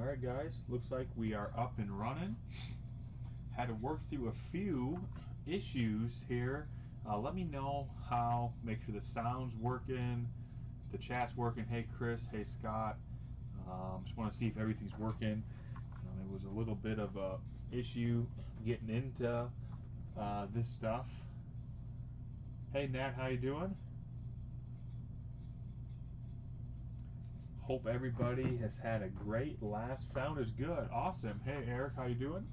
Alright guys, looks like we are up and running. Had to work through a few issues here. Let me know how, make sure the sound's working, the chat's working. Hey Chris, hey Scott. Just want to see if everything's working. It was a little bit of a issue getting into this stuff. Hey Nat, how you doing? Hope everybody has had a great last. Sound is good. Awesome. Hey Eric, how you doing?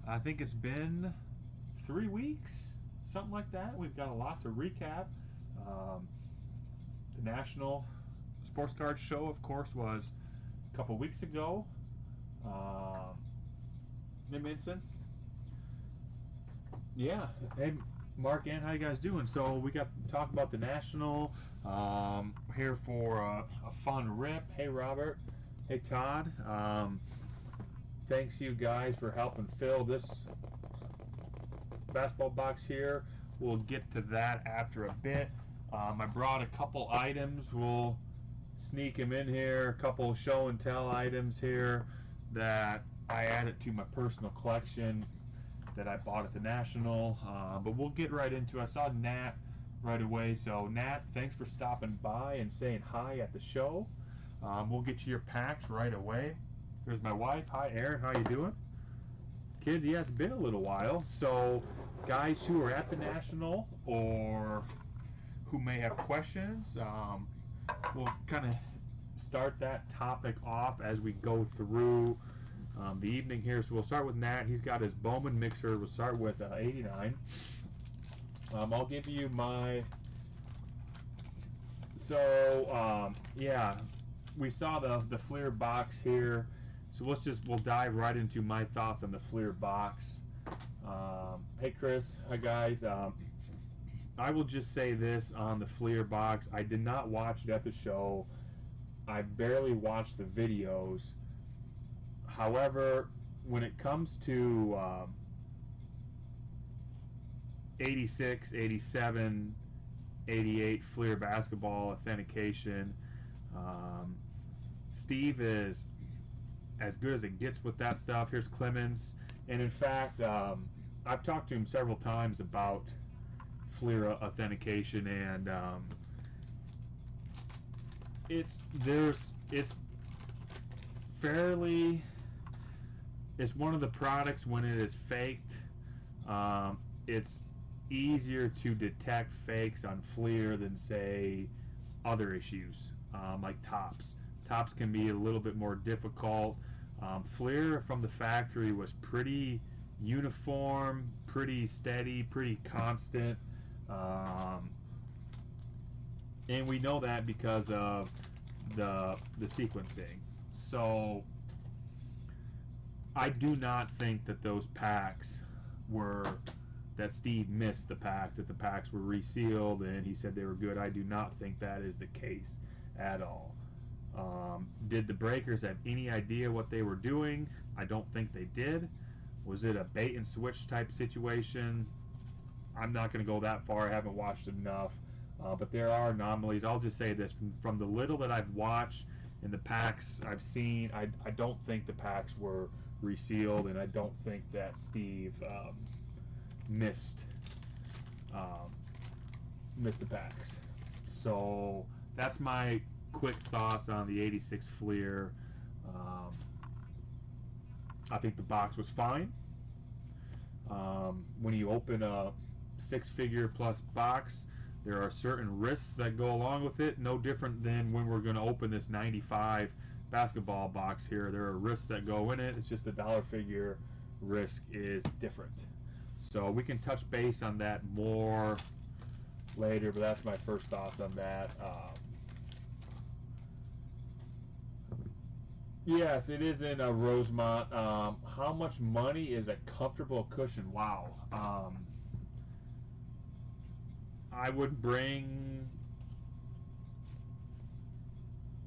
I think it's been 3 weeks, something like that. We've got a lot to recap. The National Sports Card Show, of course, was a couple weeks ago. Hey Minson. Yeah. Hey Mark Ann, how you guys doing? So we got to talk about the National. Here for a fun rip. Hey Robert. Hey Todd. Thanks you guys for helping fill this basketball box here. We'll get to that after a bit. I brought a couple items. We'll sneak them in here. A couple show and tell items here that I added to my personal collection that I bought at the National. But we'll get right into it. I saw Nat right away. So Nat, thanks for stopping by and saying hi at the show. We'll get you your packs right away. There's my wife. Hi Erin, how you doing? Kids, yeah, it's been a little while. So guys who are at the National or who may have questions, we'll kind of start that topic off as we go through the evening here. So we'll start with Nat. He's got his Bowman mixer. We'll start with 89. I'll give you my. So yeah, we saw the Fleer box here. So we'll dive right into my thoughts on the Fleer box. Hey Chris, hi guys. I will just say this on the Fleer box. I did not watch it at the show. I barely watched the videos. However, when it comes to 86, 87, 88 Fleer basketball authentication, Steve is as good as it gets with that stuff. Here's Clemens, and in fact, I've talked to him several times about Fleer authentication, and it's fairly. It's one of the products when it is faked. It's easier to detect fakes on Fleer than say other issues like Topps. Topps can be a little bit more difficult. Fleer from the factory was pretty uniform, pretty steady, pretty constant, and we know that because of the sequencing. So I do not think that those packs were, that Steve missed the pack, that the packs were resealed and he said they were good. I do not think that is the case at all. Did the breakers have any idea what they were doing? I don't think they did. Was it a bait and switch type situation? I'm not going to go that far. I haven't watched enough. But there are anomalies. I'll just say this. From the little that I've watched and the packs I've seen, I don't think the packs were resealed, and I don't think that Steve missed the packs. So that's my quick thoughts on the 86 Fleer. I think the box was fine. When you open a six-figure plus box, there are certain risks that go along with it. No different than when we're going to open this 95 basketball box here. There are risks that go in it. It's just the dollar figure risk is different. So we can touch base on that more later, but that's my first thoughts on that. Yes, it is in a Rosemont. How much money is a comfortable cushion? Wow. I would bring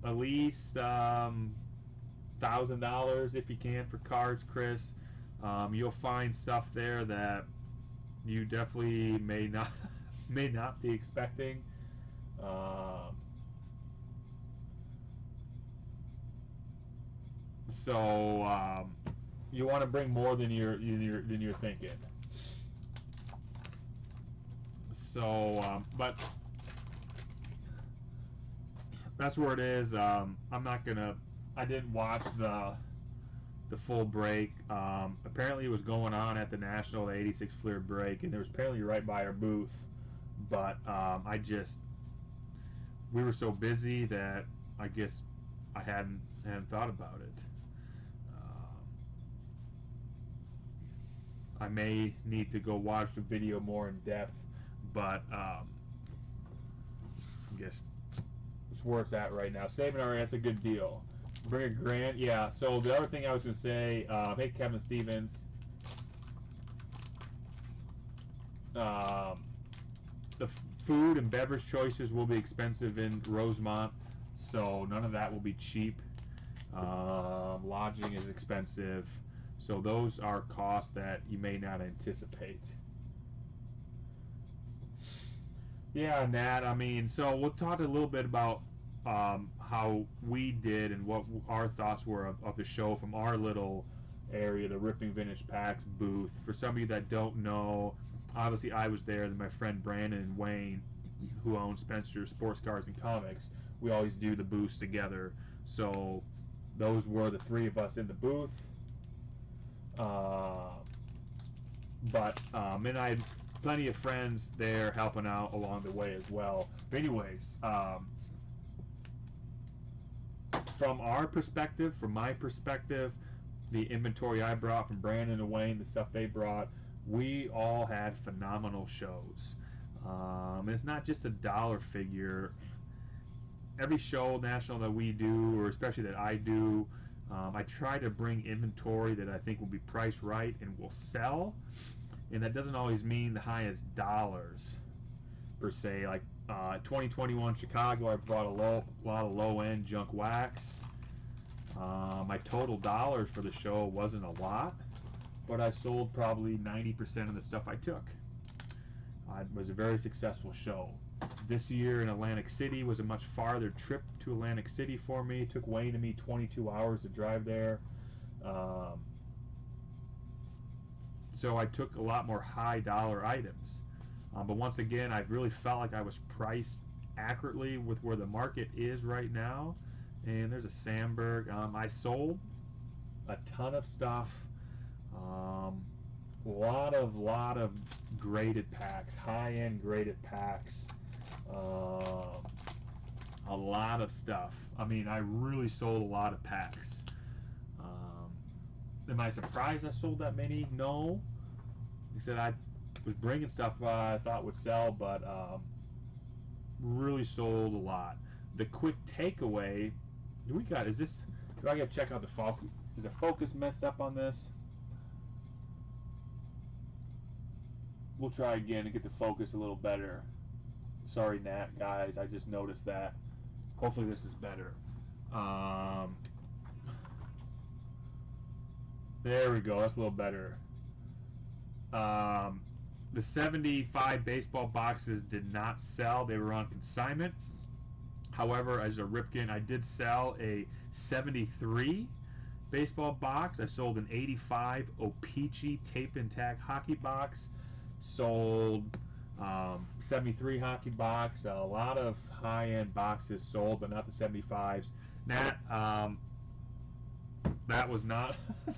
at least $1,000 if you can for cards, Chris. You'll find stuff there that you definitely may not be expecting. So you want to bring more than you're thinking. So, but that's where it is. I'm not gonna. I didn't watch the full break. Apparently, it was going on at the National, the 86 Fleer break, and it was apparently right by our booth. But we were so busy that I guess I hadn't thought about it. I may need to go watch the video more in depth, but I guess it's where it's at right now. Saving our that's a good deal. Bring a grant, yeah. So the other thing I was going to say, hey Kevin Stevens, the food and beverage choices will be expensive in Rosemont, so none of that will be cheap. Lodging is expensive, so those are costs that you may not anticipate. Yeah, Nat, I mean, so we'll talk a little bit about how we did and what our thoughts were of the show from our little area, the Ripping Vintage Packs booth. For some of you that don't know, obviously I was there, and my friend Brandon and Wayne, who own Spencer Sports Cars and Comics, we always do the booths together. So those were the three of us in the booth. And I had plenty of friends there helping out along the way as well. But anyways, from our perspective, from my perspective, the inventory I brought from Brandon and Wayne, the stuff they brought, we all had phenomenal shows. It's not just a dollar figure. Every show national that we do, or especially that I do, I try to bring inventory that I think will be priced right and will sell. And that doesn't always mean the highest dollars per se. Like 2021 Chicago, I brought a lot of low-end junk wax. My total dollars for the show wasn't a lot, but I sold probably 90% of the stuff I took. It was a very successful show. This year in Atlantic City was a much farther trip to Atlantic City for me. It took Wayne and me 22 hours to drive there. So I took a lot more high dollar items. But once again, I really felt like I was priced accurately with where the market is right now. And there's a Sandberg. I sold a ton of stuff. Lot of graded packs, high-end graded packs. A lot of stuff. I mean, I really sold a lot of packs. Am I surprised I sold that many? No. Like I said, I was bringing stuff I thought would sell, but really sold a lot. The quick takeaway, do I gotta check out the focus? Is the focus messed up on this? We'll try again to get the focus a little better. Sorry, Nat, guys, I just noticed that. Hopefully this is better. There we go, that's a little better. The 75 baseball boxes did not sell. They were on consignment. However, as a Ripken, I did sell a 73 baseball box. I sold an 85 O-Pee-Chee tape and tack hockey box. Sold 73 hockey box. A lot of high-end boxes sold, but not the 75s. Nat, that was not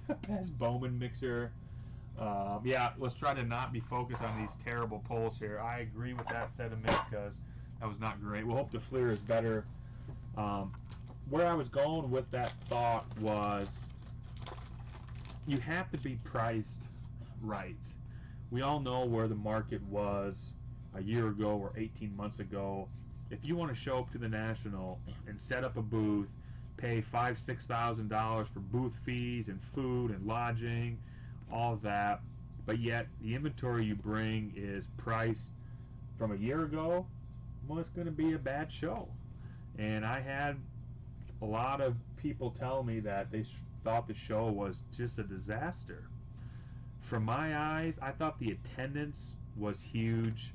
the best Bowman mixer. Yeah, let's try to not be focused on these terrible polls here. I agree with that sentiment because that was not great. We'll hope the Fleer is better. Where I was going with that thought was you have to be priced right. We all know where the market was a year ago or 18 months ago. If you want to show up to the National and set up a booth, pay $5,000-$6,000 for booth fees and food and lodging, all of that, but yet the inventory you bring is priced from a year ago, well, it's going to be a bad show. And I had a lot of people tell me that they thought the show was just a disaster. From my eyes, I thought the attendance was huge.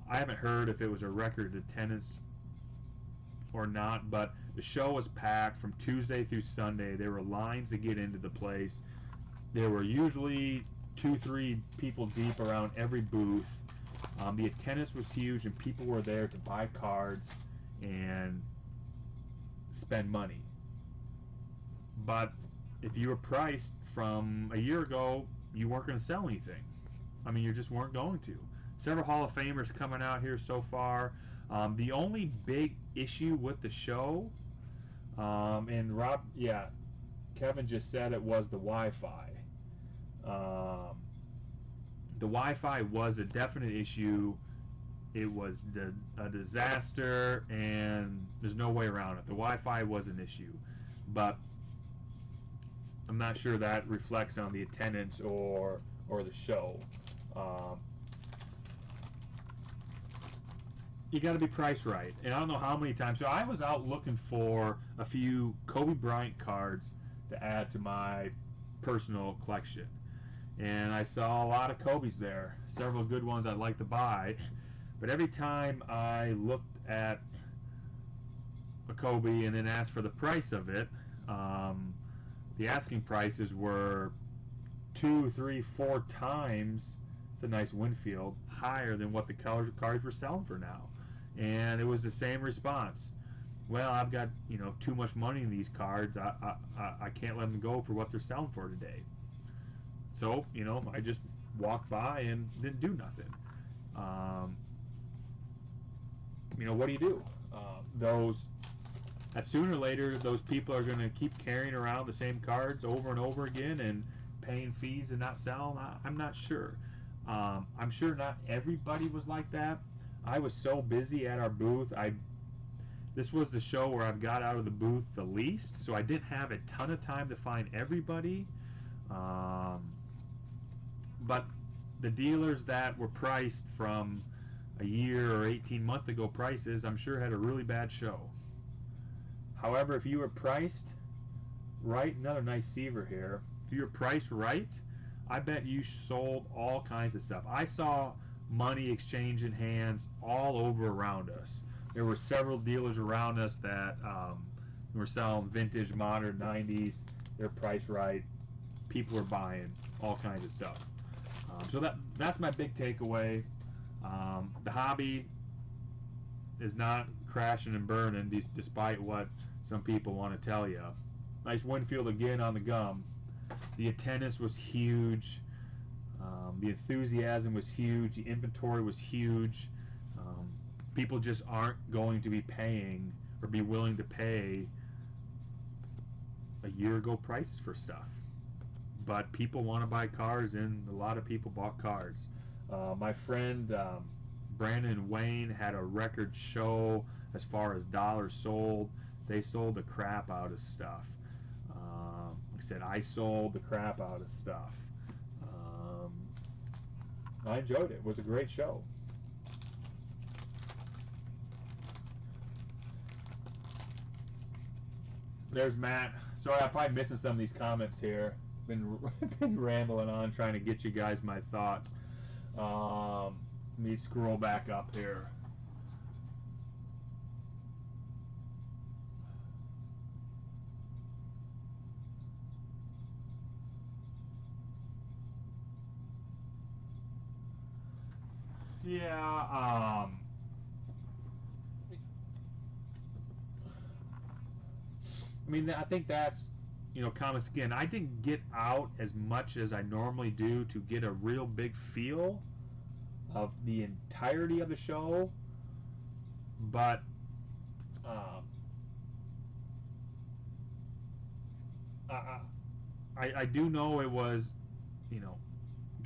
I haven't heard if it was a record attendance or not, but the show was packed from Tuesday through Sunday. There were lines to get into the place. There were usually 2-3 people deep around every booth. The attendance was huge, and people were there to buy cards and spend money. But if you were priced from a year ago, you weren't going to sell anything. I mean, you just weren't going to. Several Hall of Famers coming out here so far. The only big issue with the show, and Rob, yeah, Kevin just said it, was the Wi-Fi. The Wi-Fi was a definite issue. It was a disaster, and there's no way around it. The Wi-Fi was an issue, but I'm not sure that reflects on the attendance or the show. You got to be priced right, and I don't know how many times. So I was out looking for a few Kobe Bryant cards to add to my personal collection, and I saw a lot of Kobe's there, several good ones I'd like to buy, but every time I looked at a Kobe and then asked for the price of it, the asking prices were 2, 3, 4 times, it's a nice Winfield, higher than what the cards were selling for now. And it was the same response. Well, I've got, too much money in these cards. I can't let them go for what they're selling for today. So, I just walked by and didn't do nothing. What do you do? Sooner or later, those people are going to keep carrying around the same cards over and over again and paying fees and not selling. I'm not sure. I'm sure not everybody was like that. I was so busy at our booth. This was the show where I've got out of the booth the least, so I didn't have a ton of time to find everybody. But the dealers that were priced from a year or 18 months ago prices, I'm sure had a really bad show. However, if you were priced right, another nice Seaver here, if you were priced right, I bet you sold all kinds of stuff. I saw money exchanging hands all over around us. There were several dealers around us that were selling vintage, modern, 90s. They're priced right. People were buying all kinds of stuff. So that's my big takeaway. The hobby is not crashing and burning, despite what some people want to tell you. Nice Winfield again on the gum. The attendance was huge. The enthusiasm was huge. The inventory was huge. People just aren't going to be paying or be willing to pay a year ago prices for stuff. But people want to buy cards, and a lot of people bought cards. My friend Brandon Wayne had a record show as far as dollars sold. They sold the crap out of stuff. Like I said, I sold the crap out of stuff. I enjoyed it. It was a great show. There's Matt. Sorry, I'm probably missing some of these comments here. Been rambling on trying to get you guys my thoughts. Let me scroll back up here. Yeah, I mean, I think that's, comments again. I didn't get out as much as I normally do to get a real big feel of the entirety of the show, but I do know it was,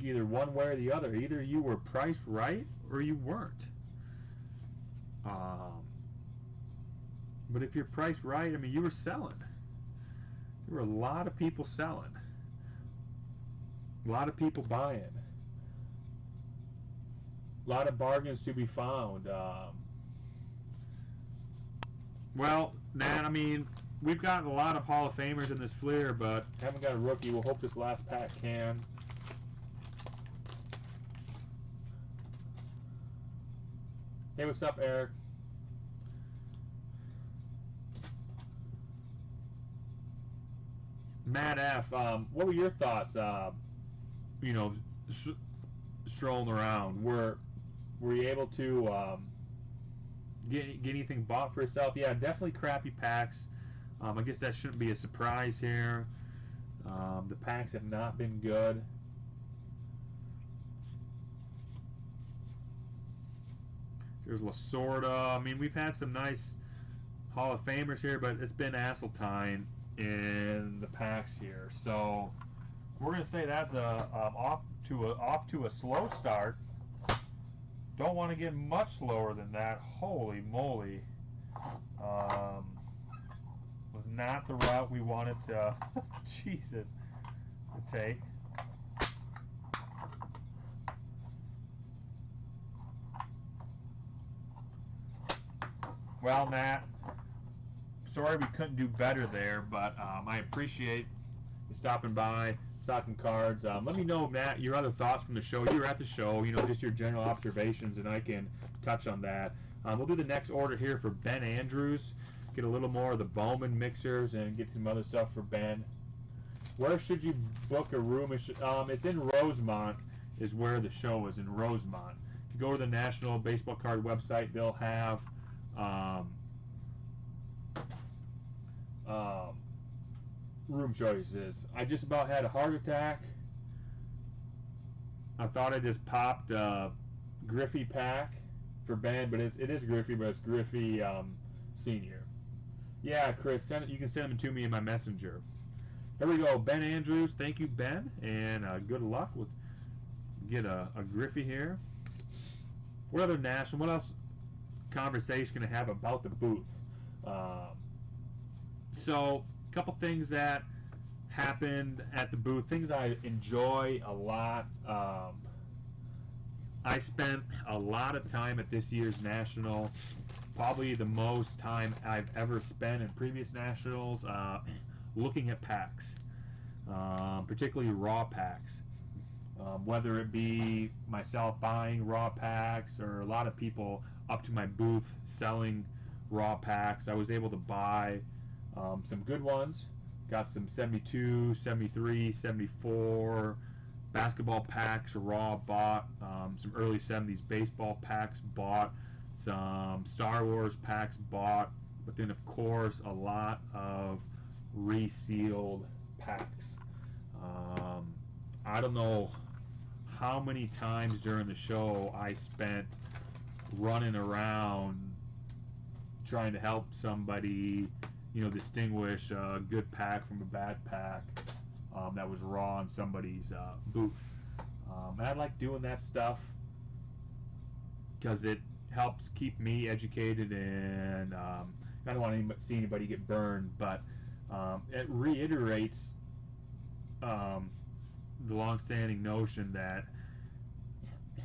either one way or the other. Either you were priced right or you weren't. But if you're priced right, I mean, you were selling. There were a lot of people selling. A lot of people buying. A lot of bargains to be found. Well, Nat, I mean, we've got a lot of Hall of Famers in this Fleer, but haven't got a rookie. We'll hope this last pack can. Hey, what's up, Eric? Matt F., what were your thoughts? You know, strolling around, were you able to get anything bought for yourself? Yeah, definitely crappy packs. I guess that shouldn't be a surprise here. The packs have not been good. There's Lasorda. I mean, we've had some nice Hall of Famers here, but it's been Asseltine in the packs here. So we're gonna say that's off to a slow start. Don't want to get much slower than that. Holy moly! Was not the route we wanted to. Jesus, to take. Well, Matt, sorry we couldn't do better there, but I appreciate you stopping by, talking cards. Let me know, Matt, your other thoughts from the show. You were at the show, you know, just your general observations, and I can touch on that. We'll do the next order here for Ben Andrews. Get a little more of the Bowman mixers and get some other stuff for Ben. Where should you book a room? It's in Rosemont, is where the show is, in Rosemont. If you go to the National Baseball Card website, they'll have room choices. I just about had a heart attack. I thought I just popped a Griffey pack for Ben, but it is Griffey, but it's Griffey Senior. Yeah, Chris, you can send them to me in my messenger. Here we go, Ben Andrews. Thank you, Ben, and good luck. We'll get a Griffey here. What other national? What else conversation can I have about the booth? So, a couple things that happened at the booth, things I enjoy a lot. I spent a lot of time at this year's National, probably the most time I've ever spent in previous Nationals, looking at packs, particularly raw packs. Whether it be myself buying raw packs or a lot of people up to my booth selling raw packs, I was able to buy some good ones. Got some 72, 73, 74 basketball packs raw bought, some early 70s baseball packs bought, some Star Wars packs bought, but then of course a lot of resealed packs. I don't know how many times during the show I spent running around trying to help somebody, you know, distinguish a good pack from a bad pack that was raw in somebody's booth. And I like doing that stuff because it helps keep me educated, and I don't want to see anybody get burned, but it reiterates the long-standing notion that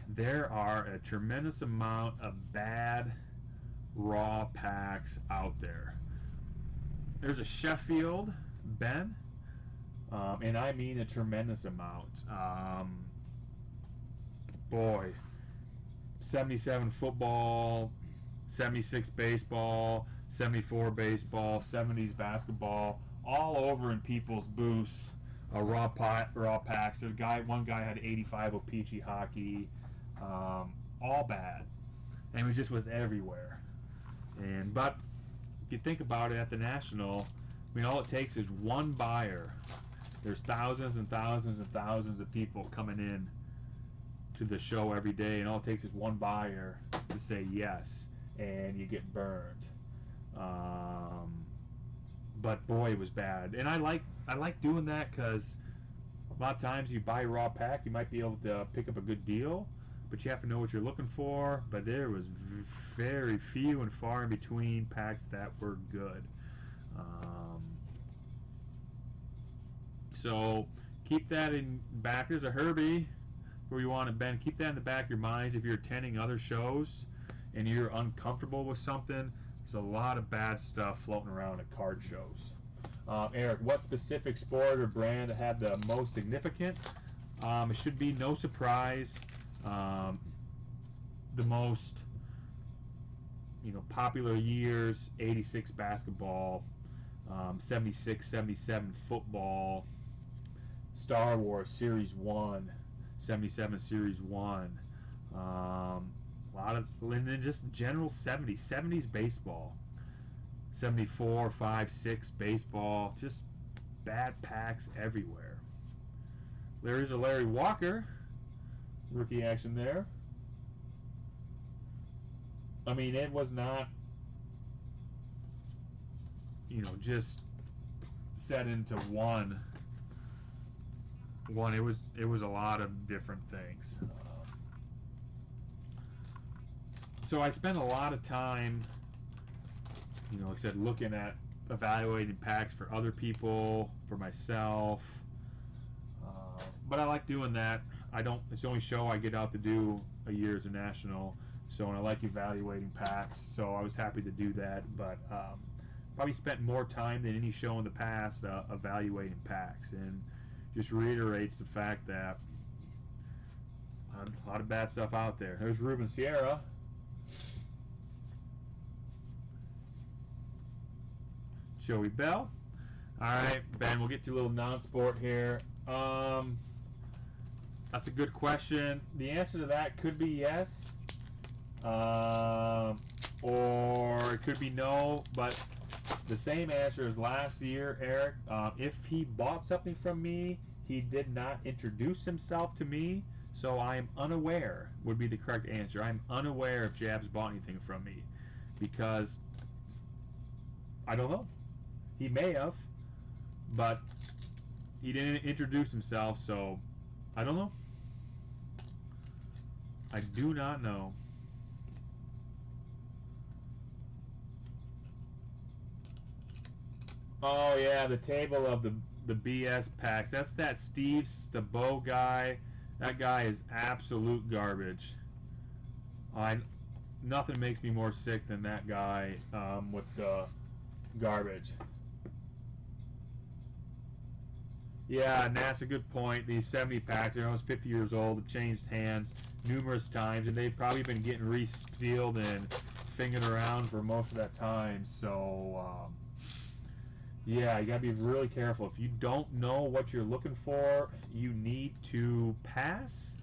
there are a tremendous amount of bad raw packs out there. There's a Sheffield, Ben, and I mean a tremendous amount. Boy, 77 football, 76 baseball, 74 baseball, 70s basketball, all over in people's booths. Raw packs. One guy had 85 O-Pee-Chee hockey, all bad, and it just was everywhere. But if you think about it, at the National, I mean, all it takes is one buyer. There's thousands and thousands and thousands of people coming in to the show every day, and all it takes is one buyer to say yes, and you get burned. But boy, it was bad, and I like doing that because a lot of times you buy a raw pack, you might be able to pick up a good deal, but you have to know what you're looking for. But there was very few and far in between packs that were good. So keep that in back. There's a Herbie where you want it, Ben. Keep that in the back of your minds. If you're attending other shows and you're uncomfortable with something, there's a lot of bad stuff floating around at card shows. Eric, what specific sport or brand had the most significant? It should be no surprise. The most, popular years, '86 basketball, 76, 77 football, Star Wars Series 1, 77 Series 1. A lot of, and then just general 70s baseball. 74, 5, 6 baseball. Just bad packs everywhere. There's a Larry Walker. Rookie action there. I mean, it was not, you know, just set into one. It was a lot of different things. So I spent a lot of time, you know, like I said, looking at evaluating packs for other people, for myself. But I like doing that. It's the only show I get out to do a year as a national. So, and I like evaluating packs. So I was happy to do that. But probably spent more time than any show in the past evaluating packs, and just reiterates the fact that a lot of bad stuff out there. There's Ruben Sierra. Joey Bell. Alright, Ben, we'll get to a little non-sport here. That's a good question. The answer to that could be yes. Or it could be no, but the same answer as last year, Eric. If he bought something from me, he did not introduce himself to me, so I am unaware, would be the correct answer. I'm unaware if Jabs bought anything from me, because I don't know. He may have, but he didn't introduce himself, so I don't know. I do not know. Oh yeah, the table of the BS packs. That's that Steve Stabile guy. That guy is absolute garbage. Nothing makes me more sick than that guy with the garbage. Yeah, and that's a good point. These 70 packs, they're almost 50 years old. Have changed hands numerous times, and they've probably been getting resealed and fingered around for most of that time. So, yeah, you gotta be really careful. If you don't know what you're looking for, you need to pass,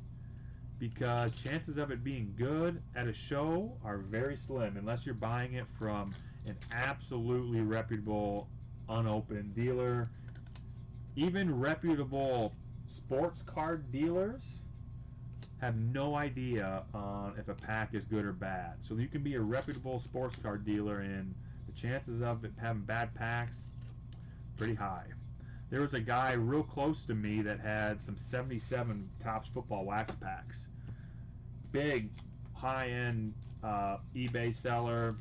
because chances of it being good at a show are very slim, unless you're buying it from an absolutely reputable, unopened dealer. Even reputable sports card dealers have no idea on if a pack is good or bad. So you can be a reputable sports card dealer, and the chances of it having bad packs, pretty high. There was a guy real close to me that had some 77 Topps football wax packs. Big, high-end eBay seller,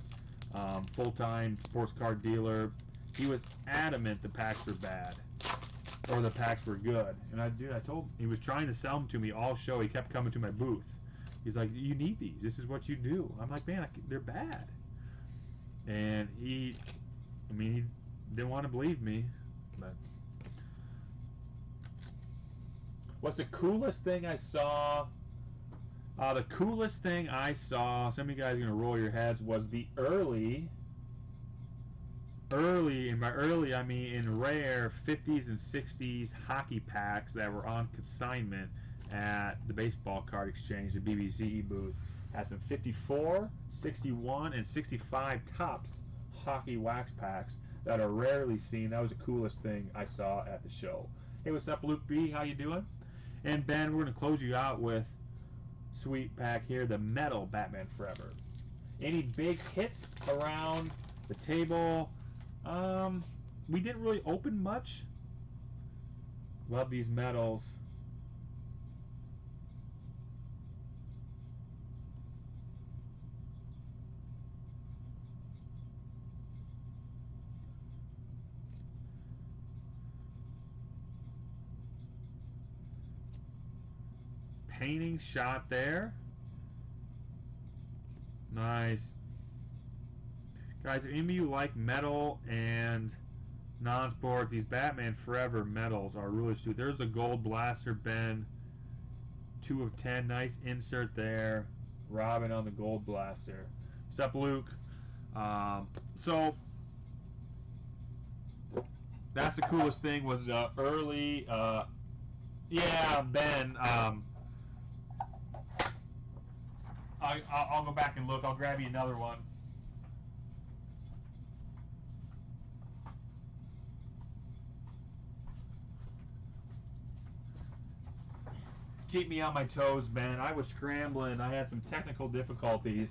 full-time sports card dealer. He was adamant the packs were bad, or the packs were good. And I told him, he was trying to sell them to me all show. He kept coming to my booth. He's like, you need these. This is what you do. I'm like, man, they're bad. And he didn't want to believe me. But what's the coolest thing I saw? The coolest thing I saw, some of you guys are going to roll your heads, was the early, I mean in rare 50s and 60s hockey packs that were on consignment at the baseball card exchange, the BBCE booth. Had some 54, 61, and 65 Topps hockey wax packs that are rarely seen. That was the coolest thing I saw at the show. Hey, what's up, Luke B? How you doing? And Ben, we're going to close you out with sweet pack here, the metal Batman Forever. Any big hits around the table? We didn't really open much. Love these metals. Painting shot there. Nice. Guys, if any of you like metal and non-sport, these Batman Forever metals are really sweet. There's a gold blaster, Ben. 2 of 10. Nice insert there. Robin on the gold blaster. What's up, Luke? So That's the coolest thing was early. Yeah, Ben. I'll go back and look. I'll grab you another one. Keep me on my toes, Ben. I was scrambling. I had some technical difficulties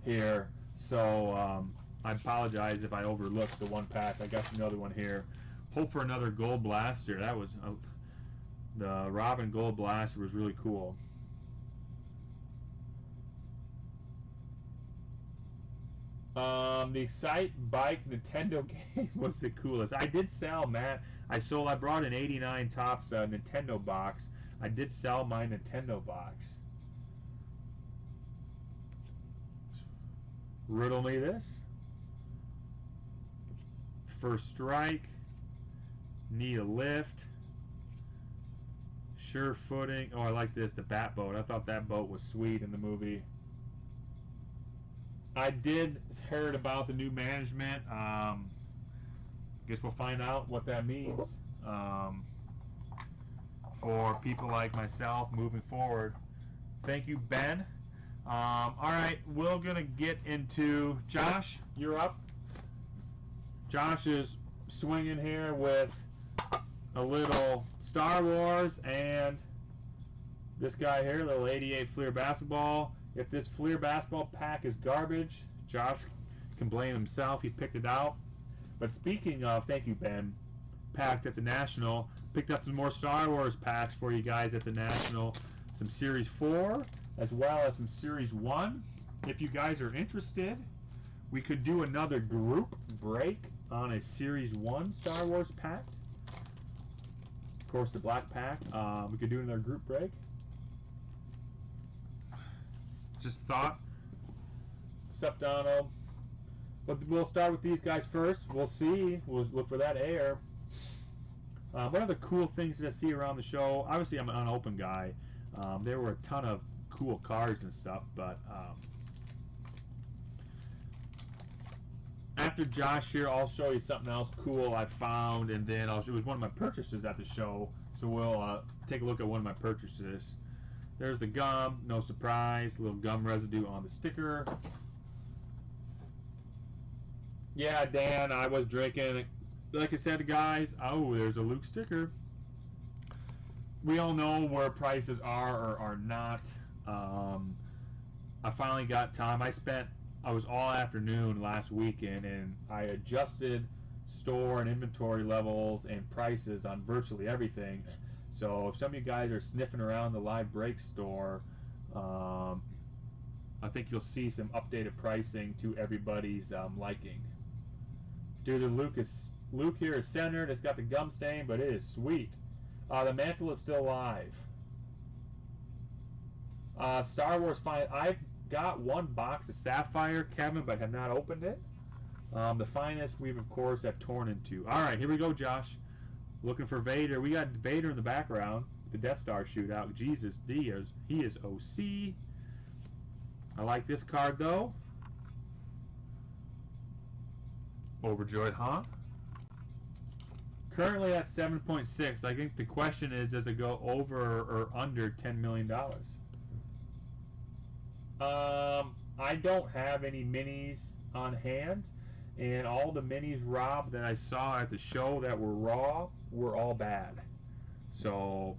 here, so I apologize if I overlooked the one pack. I got another one here. Hope for another gold blaster. That was the Robin gold blaster was really cool. The Excite Bike Nintendo game was the coolest. I did sell, Matt. I brought an '89 Topps Nintendo box. I did sell my Nintendo box. Riddle me this. First strike. Need a lift. Sure footing. Oh, I like this. The Bat Boat. I thought that boat was sweet in the movie. I did heard about the new management. Guess we'll find out what that means for people like myself moving forward. Thank you, Ben. All right, we're gonna get into Josh. You're up. Josh is swinging here with a little Star Wars and this guy here, little '88 Fleer basketball. If this Fleer basketball pack is garbage, Josh can blame himself. He picked it out. But speaking of, thank you, Ben, packs at the National, picked up some more Star Wars packs for you guys at the National. Some Series 4, as well as some Series 1. If you guys are interested, we could do another group break on a Series 1 Star Wars pack. Of course, the black pack. We could do another group break. Just thought. What's up, Donald? But we'll start with these guys first. We'll see. We'll look for that air. One of the cool things to see around the show, obviously I'm an unopened guy. There were a ton of cool cards and stuff, but after Josh here, I'll show you something else cool I found, and then it was one of my purchases at the show, so we'll take a look at one of my purchases. There's the gum, no surprise, a little gum residue on the sticker. Yeah, Dan, I was drinking. Like I said, guys, oh, there's a Luke sticker. We all know where prices are or are not. I finally got time. I was all afternoon last weekend, and I adjusted store and inventory levels and prices on virtually everything. So if some of you guys are sniffing around the live break store, I think you'll see some updated pricing to everybody's liking. Dude, Luke here is centered. It's got the gum stain, but it is sweet. The mantle is still live. Star Wars fine. I've got one box of Sapphire, Kevin, but have not opened it. The finest we've of course have torn into. All right, here we go, Josh. Looking for Vader. We got Vader in the background. The Death Star shootout. Jesus, he is OC. I like this card though. Overjoyed Han. Currently at 7.6. I think the question is, does it go over or under $10 million? I don't have any minis on hand, and all the minis, Rob, that I saw at the show that were raw were all bad. So,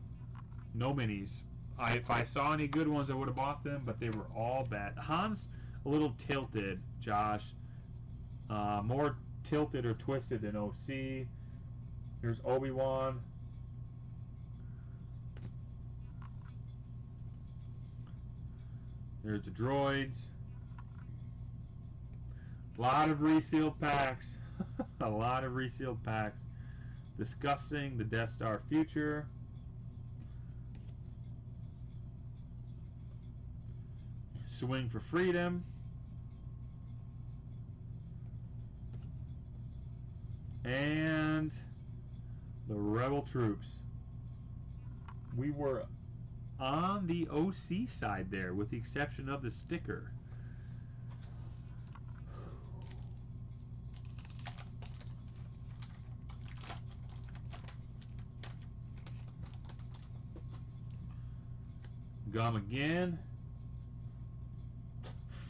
no minis. If I saw any good ones, I would have bought them, but they were all bad. Han's a little tilted, Josh. More tilted or twisted than OC. Here's Obi-Wan. There's the droids. A lot of resealed packs. A lot of resealed packs. Discussing the Death Star future. Swing for freedom. And the Rebel troops. We were on the OC side there, with the exception of the sticker. Gum again.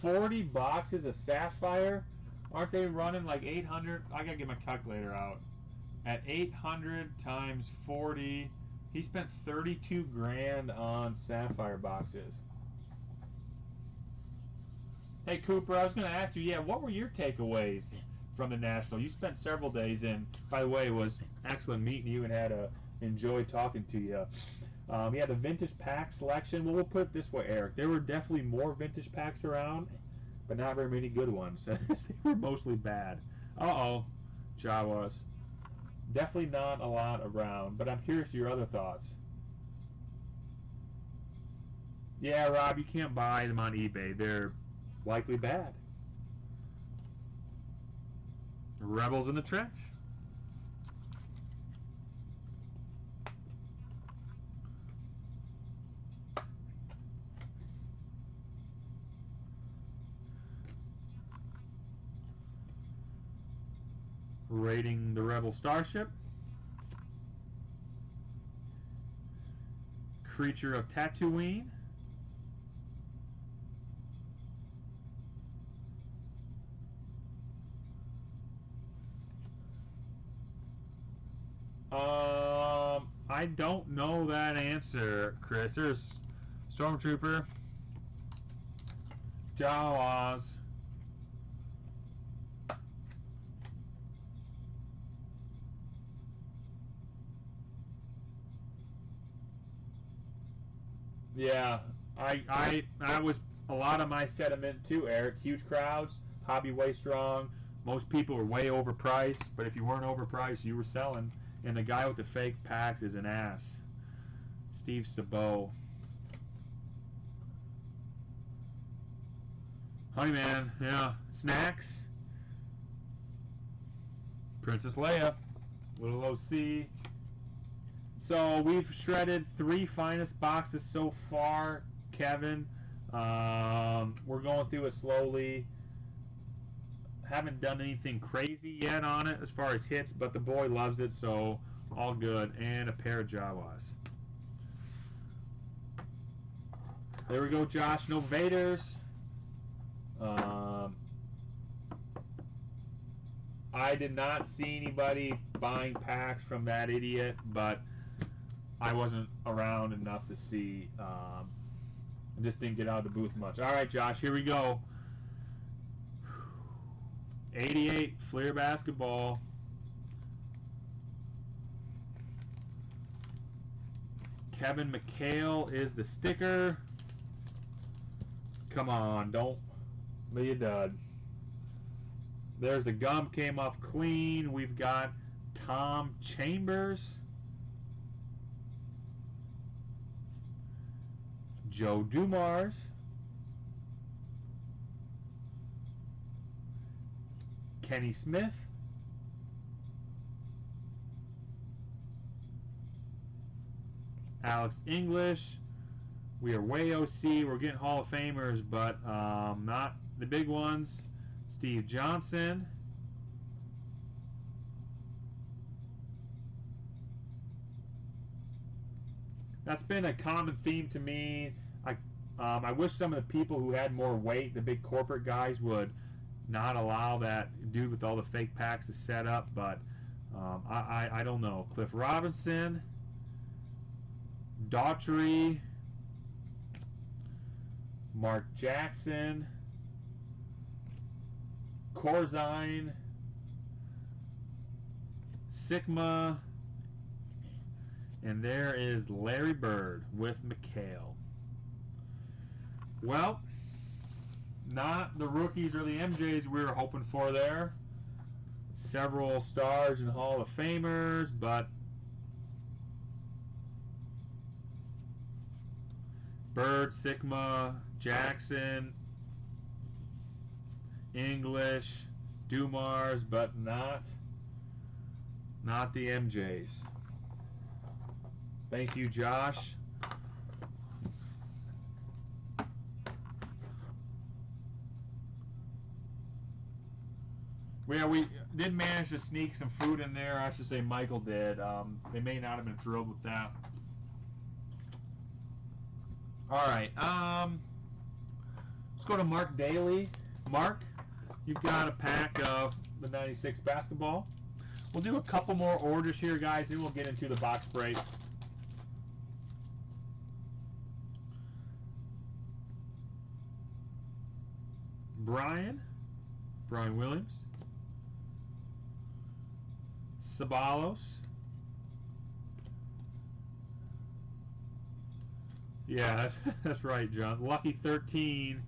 40 boxes of Sapphire. Aren't they running like 800? I gotta get my calculator out. At 800 times 40, he spent 32 grand on Sapphire boxes. Hey Cooper, I was gonna ask you, yeah, what were your takeaways from the National? You spent several days in. By the way, it was excellent meeting you and had enjoyed talking to you. Yeah, the vintage pack selection. Well, we'll put it this way, Eric. There were definitely more vintage packs around, but not very many good ones. They were mostly bad. Uh-oh, Jawas. Definitely not a lot around, but I'm curious your other thoughts. Yeah, Rob, you can't buy them on eBay. They're likely bad. Rebels in the trench. Raiding the Rebel Starship. Creature of Tatooine. I don't know that answer, Chris. There's Stormtrooper, Jawas. Yeah, I was a lot of my sentiment too, Eric. Huge crowds, hobby way strong. Most people were way overpriced, but if you weren't overpriced, you were selling. And the guy with the fake packs is an ass. Steve Sabot. Honeyman, yeah. Snacks. Princess Leia. Little OC. So we've shredded 3 finest boxes so far, Kevin. We're going through it slowly. Haven't done anything crazy yet on it as far as hits, but the boy loves it, so all good. And a pair of Jawas. There we go, Josh. No Vaders. I did not see anybody buying packs from that idiot, but I wasn't around enough to see. I just didn't get out of the booth much. All right, Josh, here we go. 88 Fleer basketball. Kevin McHale is the sticker. Come on, don't be a dud. There's the gum came off clean. We've got Tom Chambers. Joe Dumars. Kenny Smith. Alex English. We are way OC. We're getting Hall of Famers, but not the big ones. Steve Johnson. That's been a common theme to me. I wish some of the people who had more weight, the big corporate guys, would not allow that dude with all the fake packs to set up, but I don't know. Cliff Robinson, Daughtry, Mark Jackson, Corzine, Sigma, and there is Larry Bird with McHale. Well, not the rookies or the MJs we were hoping for there. Several stars and Hall of Famers, but Bird, Sigma, Jackson, English, Dumars, but not the MJs. Thank you, Josh. Well, we did manage to sneak some food in there. I should say Michael did. They may not have been thrilled with that. All right. Let's go to Mark Daly. Mark, you've got a pack of the 96 basketball. We'll do a couple more orders here, guys, then we'll get into the box break. Brian Williams. Sabalos. Yeah, that's right, John. Lucky 13.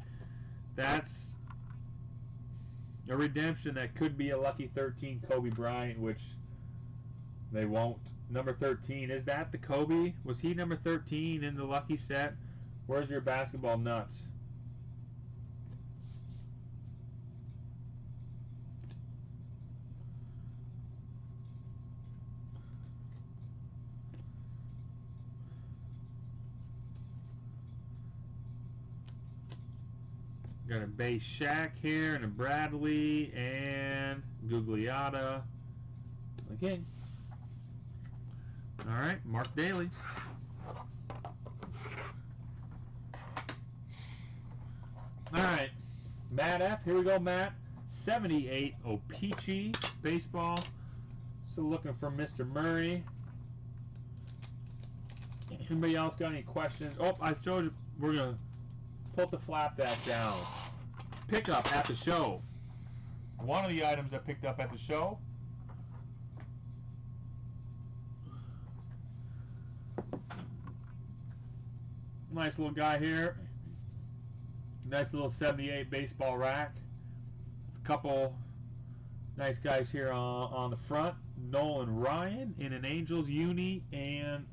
That's a redemption that could be a Lucky 13 Kobe Bryant, which they won't. Number 13, is that the Kobe? Was he number 13 in the Lucky set? Where's your basketball nuts? Got a base Shaq here, and a Bradley, and Gugliotta. Okay. All right, Mark Daly. All right, Matt F. Here we go, Matt. 78 O-Pee-Chee baseball. So looking for Mr. Murray. Anybody else got any questions? Oh, I showed you. We're gonna put the flap back down. Pick up at the show. One of the items I picked up at the show. Nice little guy here. Nice little 78 baseball rack. A couple nice guys here on the front. Nolan Ryan in an Angels uni and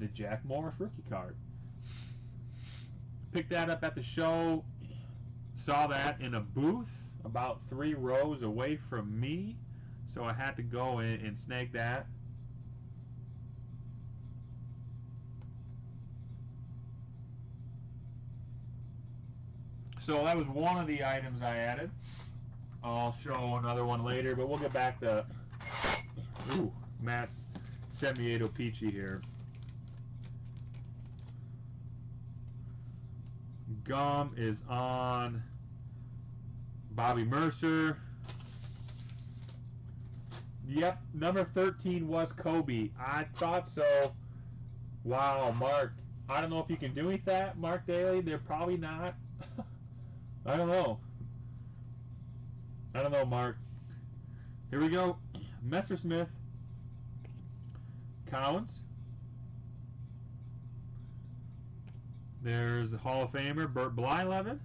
the Jack Morris rookie card. Picked that up at the show. Saw that in a booth about 3 rows away from me. So I had to go in and snag that. So that was one of the items I added. I'll show another one later, but we'll get back to Matt's 78 O-Pee-Chee here. Gum is on Bobby Mercer. Yep, number 13 was Kobe. I thought so. Wow, Mark. I don't know if you can do with that, Mark Daly. They're probably not. I don't know. I don't know, Mark. Here we go. Messersmith. Collins. There's the Hall of Famer, Burt Blyleven.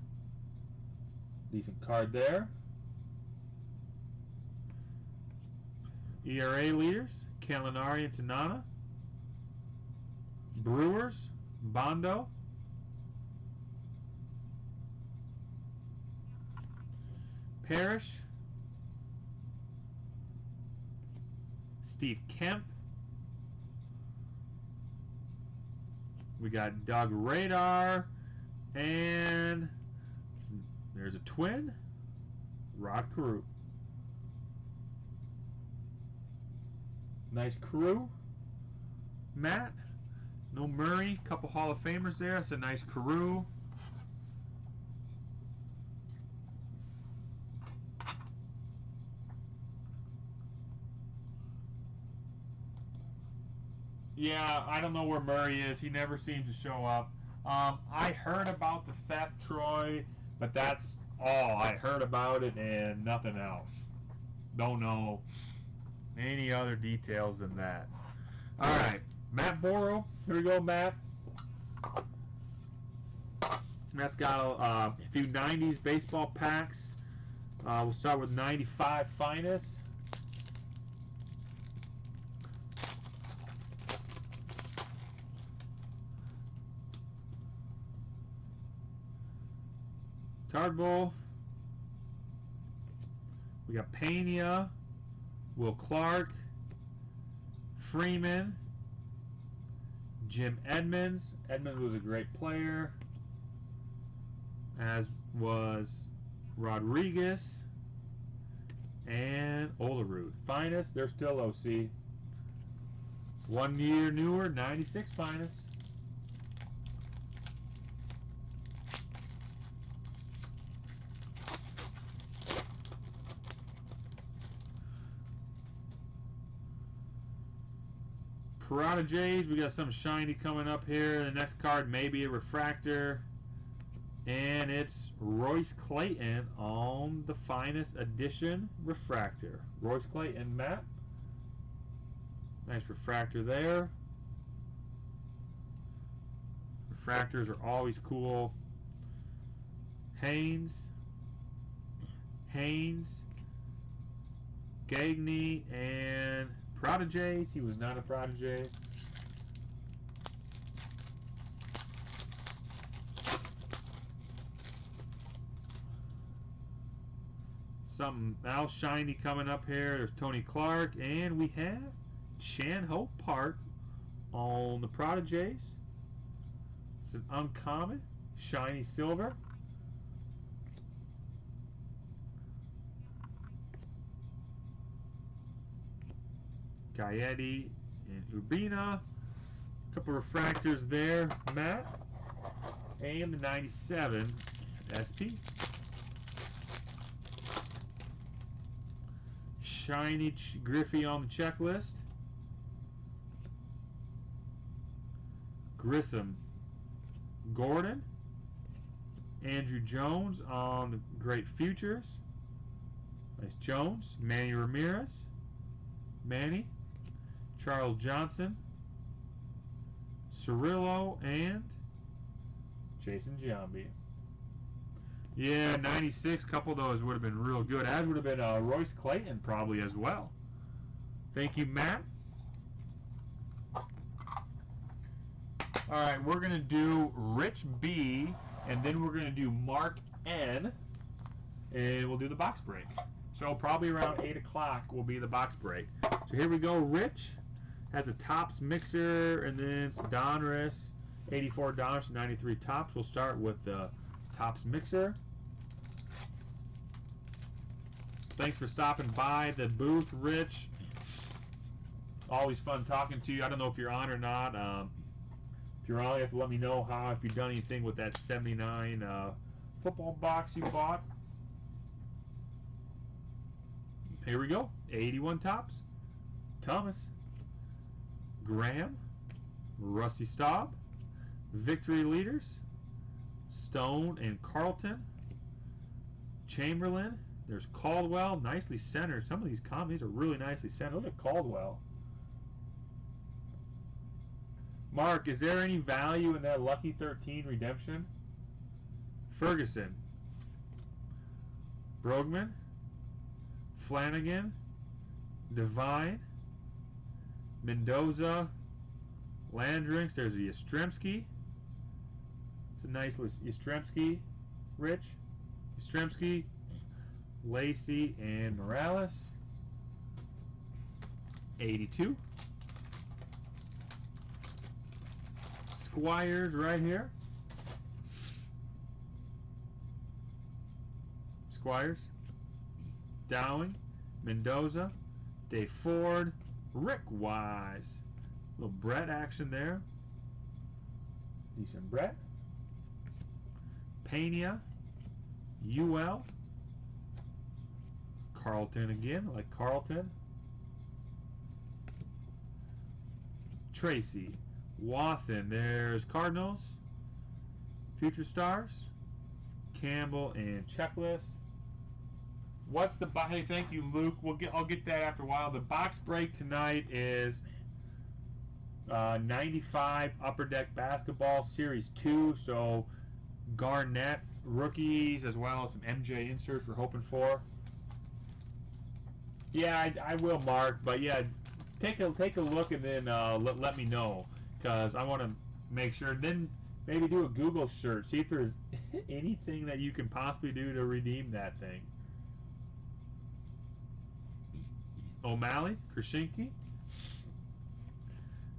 Decent card there. ERA leaders, Calinari and Tanana. Brewers, Bondo. Parrish. Steve Kemp. We got Doug Radar, and there's a twin, Rod Carew. Nice Carew. Matt, no Murray, couple Hall of Famers there. That's a nice Carew. Yeah, I don't know where Murray is. He never seems to show up. I heard about the theft, Troy, but that's all. I heard about it and nothing else. Don't know any other details than that. All right, Matt Borrow. Here we go, Matt. Matt's got a few 90s baseball packs. We'll start with 95 Finest. Thunderball. We got Pena, Will Clark, Freeman, Jim Edmonds. Edmonds was a great player, as was Rodriguez and Olerud. Finest, they're still OC. 1 year newer, 96 Finest. Prodigies, we got some shiny coming up here. The next card may be a refractor. And it's Royce Clayton on the Finest Edition refractor. Royce Clayton, Matt. Nice refractor there. Refractors are always cool. Haynes, Gagney, and Prodigies. He was not a Prodigy. Something else shiny coming up here. There's Tony Clark, and we have Chan Ho Park on the Prodigies. It's an uncommon shiny silver. Gaetti and Urbina. A couple refractors there, Matt. And the 97 SP. Shiny Griffey on the checklist. Grissom, Gordon, Andrew Jones on the Great Futures. Nice Jones. Manny Ramirez, Manny, Charles Johnson, Cirillo, and Jason Giambi. Yeah, 96, couple of those would have been real good. As would have been Royce Clayton probably as well. Thank you, Matt. Alright, we're going to do Rich B, and then we're going to do Mark N, and we'll do the box break. So probably around 8 o'clock will be the box break. So here we go. Rich has a Topps mixer, and then some Donruss, 84 Donruss, 93 Topps. We'll start with the Topps mixer. Thanks for stopping by the booth, Rich. Always fun talking to you. I don't know if you're on or not. If you're on, you have to let me know if you've done anything with that 79 football box you bought. Here we go. 81 Topps. Thomas, Graham, Rusty Staub, Victory Leaders, Stone and Carlton, Chamberlain. There's Caldwell, nicely centered. Some of these comedies are really nicely centered. Look at Caldwell. Mark, is there any value in that Lucky 13 redemption? Ferguson, Brogman, Flanagan, Devine, Mendoza, Landrinks. There's a Yastrzemski. It's a nice list. Yastrzemski, Rich, Yastrzemski, Lacey, and Morales. 82. Squires right here. Squires, Dowling, Mendoza, Dave Ford, Rick Wise. Little Brett action there. Decent Brett. Pena, UL, Carlton again, like Carlton. Tracy, Wathen. There's Cardinals, Future Stars, Campbell, and Checklist. What's the hey? Thank you, Luke. I'll get that after a while. The box break tonight is 95 Upper Deck Basketball Series 2. So Garnett rookies as well as some MJ inserts we're hoping for. Yeah, I will, Mark. But yeah, take a look and then let me know, because I want to make sure. Then maybe do a Google search, see if there's anything that you can possibly do to redeem that thing. O'Malley, Krasinski,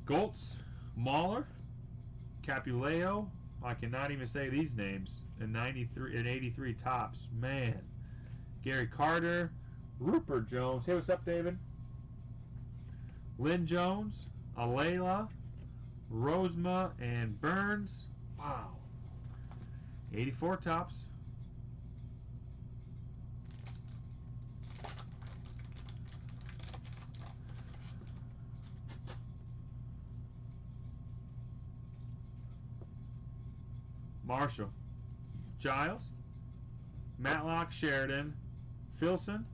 Goltz, Mahler, Capuleo. I cannot even say these names. And 93 and 83 Topps. Man, Gary Carter, Rupert Jones. Hey, what's up, David? Lynn Jones, Alayla, Rosema, and Burns. Wow. 84 Topps. Marshall, Giles, Matlock, Sheridan, Filson,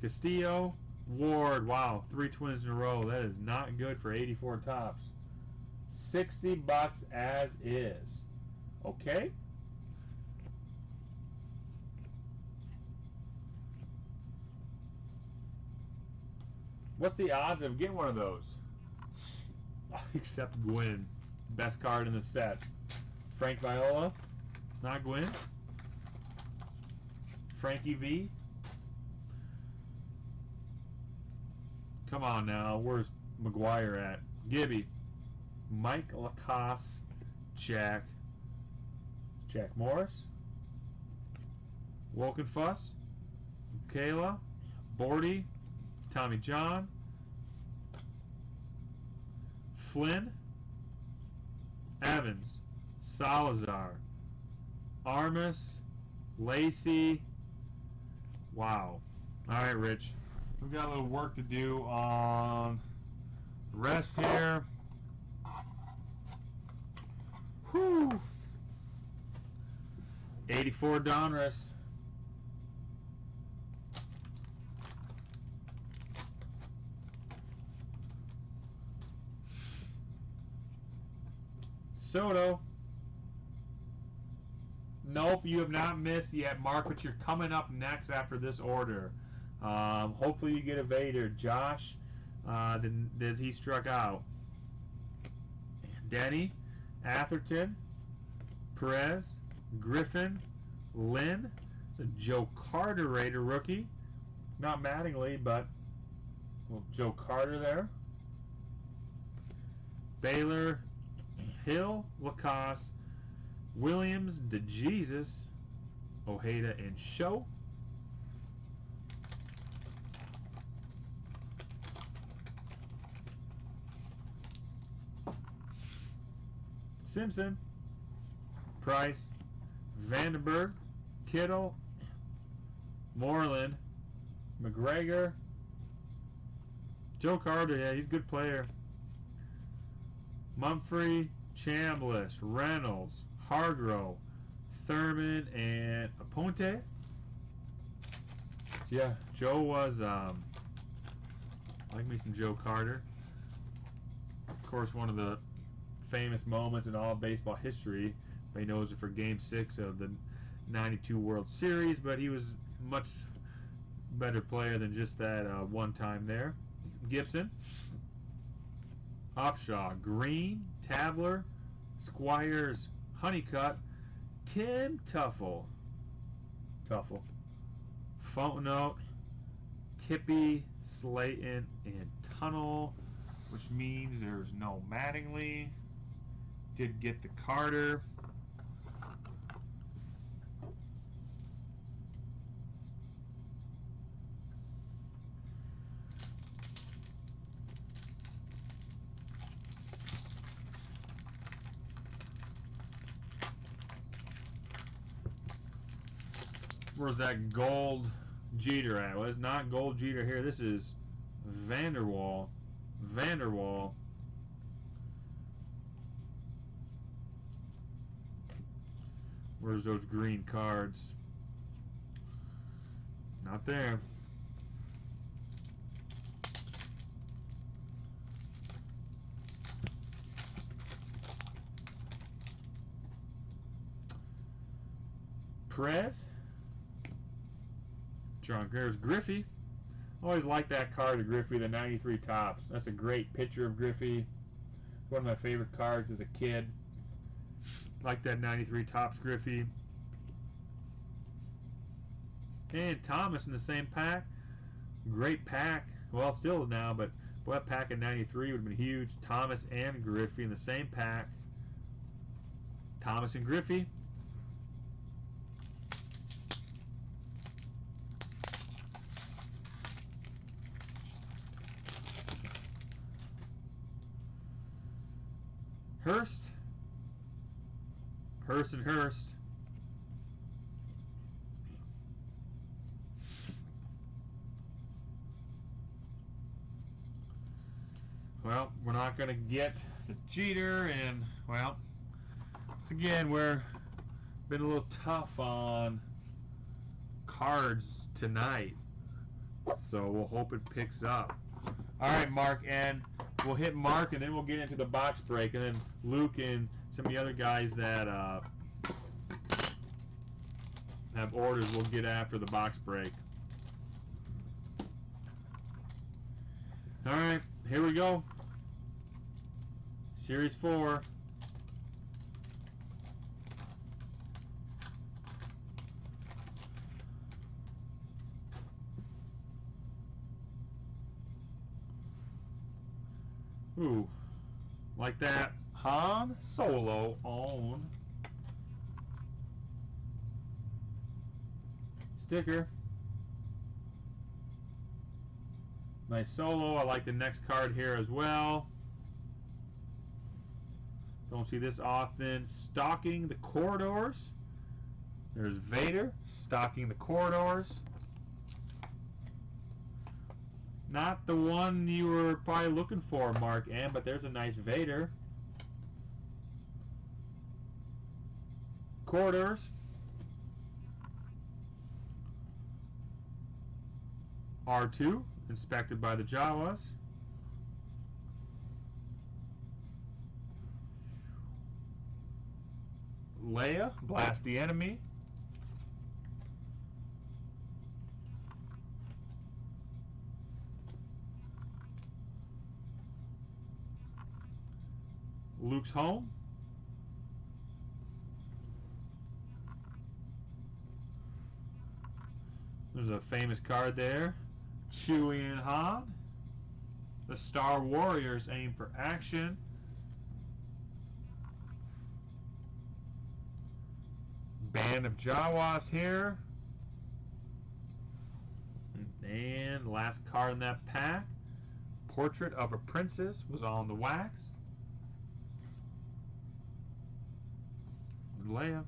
Castillo, Ward. Wow, 3 twins in a row. That is not good for 84 tops. $60 as is. Okay. What's the odds of getting one of those? Except Gwyn. Best card in the set. Frank Viola. Not Gwyn. Frankie V. Come on now. Where's McGuire at? Gibby. Mike Lacoste. Jack. Jack Morris. Wolkenfuss. Kayla. Bordy. Tommy John. Flynn. Evans. Salazar. Armas. Lacey. Wow. Alright, Rich. We've got a little work to do on the rest here. Whew. 84 Donruss. Soto. Nope, you have not missed yet, Mark, but you're coming up next after this order. Hopefully you get a Vader. Josh, does he struck out? Denny, Atherton, Perez, Griffin, Lynn, the Joe Carter Raider rookie. Not Mattingly, but well, Joe Carter there. Baylor, Hill, Lacoste, Williams, DeJesus, Ojeda, and Show. Simpson, Price, Vandenberg, Kittle, Moreland, McGregor, Joe Carter, yeah, he's a good player. Mumphrey, Chambliss, Reynolds, Hargrove, Thurman, and Aponte. Yeah, Joe was, I like me some Joe Carter. Of course, one of the famous moments in all of baseball history. Everybody knows it for Game 6 of the 92 World Series, but he was much better player than just that one time there. Gibson, Upshaw, Green, Tabler, Squires, Honeycutt, Tim Tuffle, Fontenot, Tippy, Slayton, and Tunnel, which means there's no Mattingly. Did get the Carter. Where's that gold Jeter at? Well, it's not gold Jeter here. This is Vanderwall. Where's those green cards? Not there. Perez. Drunk. There's Griffey. Always liked that card of Griffey, the 93 tops. That's a great picture of Griffey. One of my favorite cards as a kid. Like that 93 tops Griffey. And Thomas in the same pack. Great pack. Well, still now, but boy, that pack in 93 would have been huge. Thomas and Griffey in the same pack. Thomas and Griffey. Hurst. Hurst. Well, we're not going to get the Jeter, and, well, once again, we're been a little tough on cards tonight, so we'll hope it picks up. All right, Mark, and we'll hit Mark, and then we'll get into the box break, and then Luke and some of the other guys that have orders we'll get after the box break. All right, here we go. Series 4. Ooh, like that. Han Solo on sticker. Nice Solo. I like the next card here as well. Don't see this often. Stalking the Corridors. There's Vader stalking the Corridors. Not the one you were probably looking for, Mark M, but there's a nice Vader. Corridors. R2, inspected by the Jawas. Leia, blast the enemy. Luke's home. There's a famous card there. Chewie and Han. The Star Warriors aim for action. Band of Jawas here. And last card in that pack. Portrait of a Princess was on the wax. Leia.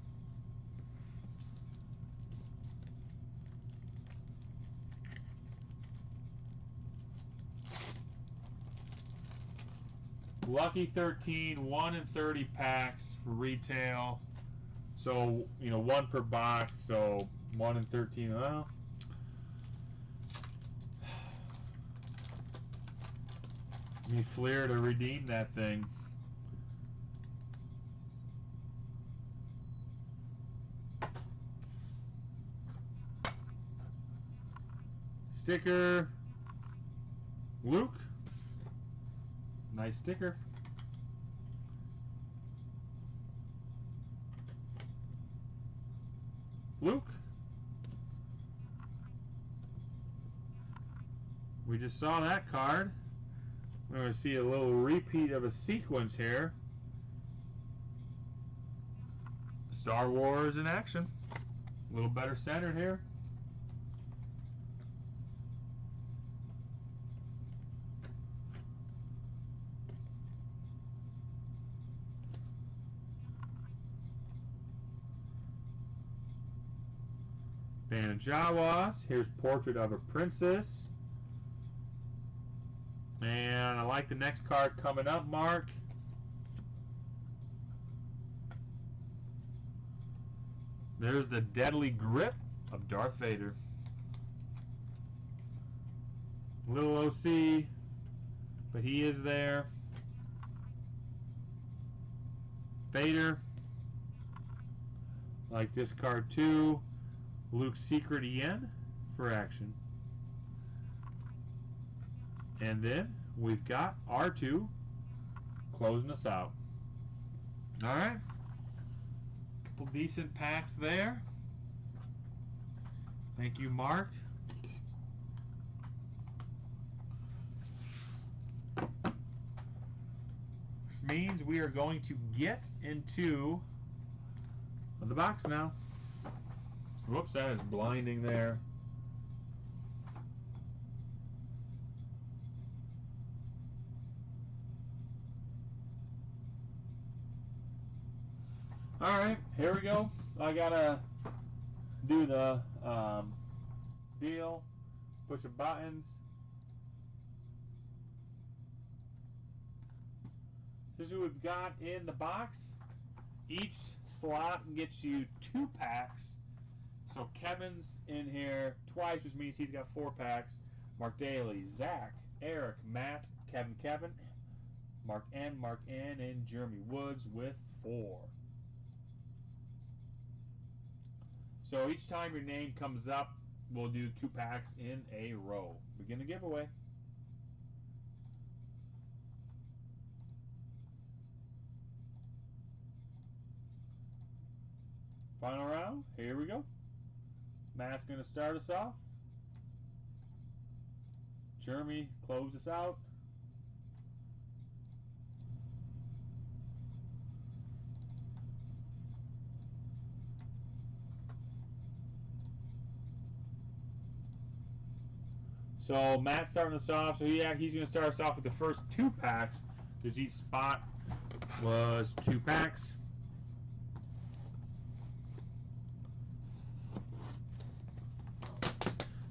Lucky 13, 1 in 30 packs for retail. So, you know, 1 per box, so 1 in 13. Well, need Flair to redeem that thing. Sticker. Luke. Nice sticker. Luke. We just saw that card. We're going to see a little repeat of a sequence here. Star Wars in action. A little better centered here. Band of Jawas. Here's Portrait of a Princess. And I like the next card coming up, Mark. There's the deadly grip of Darth Vader. Little OC, but he is there. Vader. Like this card too. Luke's Secret Yen for action. And then we've got R2 closing us out. Alright. Couple decent packs there. Thank you, Mark. Which means we are going to get into the box now. Whoops, that is blinding there. Alright, here we go. I gotta do the deal. Push the buttons. This is what we've got in the box. Each slot gets you 2 packs. So Kevin's in here twice, which means he's got 4 packs. Mark Daly, Zach, Eric, Matt, Kevin, Mark N, and Jeremy Woods with 4. So each time your name comes up, we'll do 2 packs in a row. Begin the giveaway. Final round, here we go. Matt's going to start us off. Jeremy, close us out. So Matt's starting us off. So he's going to start us off with the first 2 packs, because each spot was 2 packs.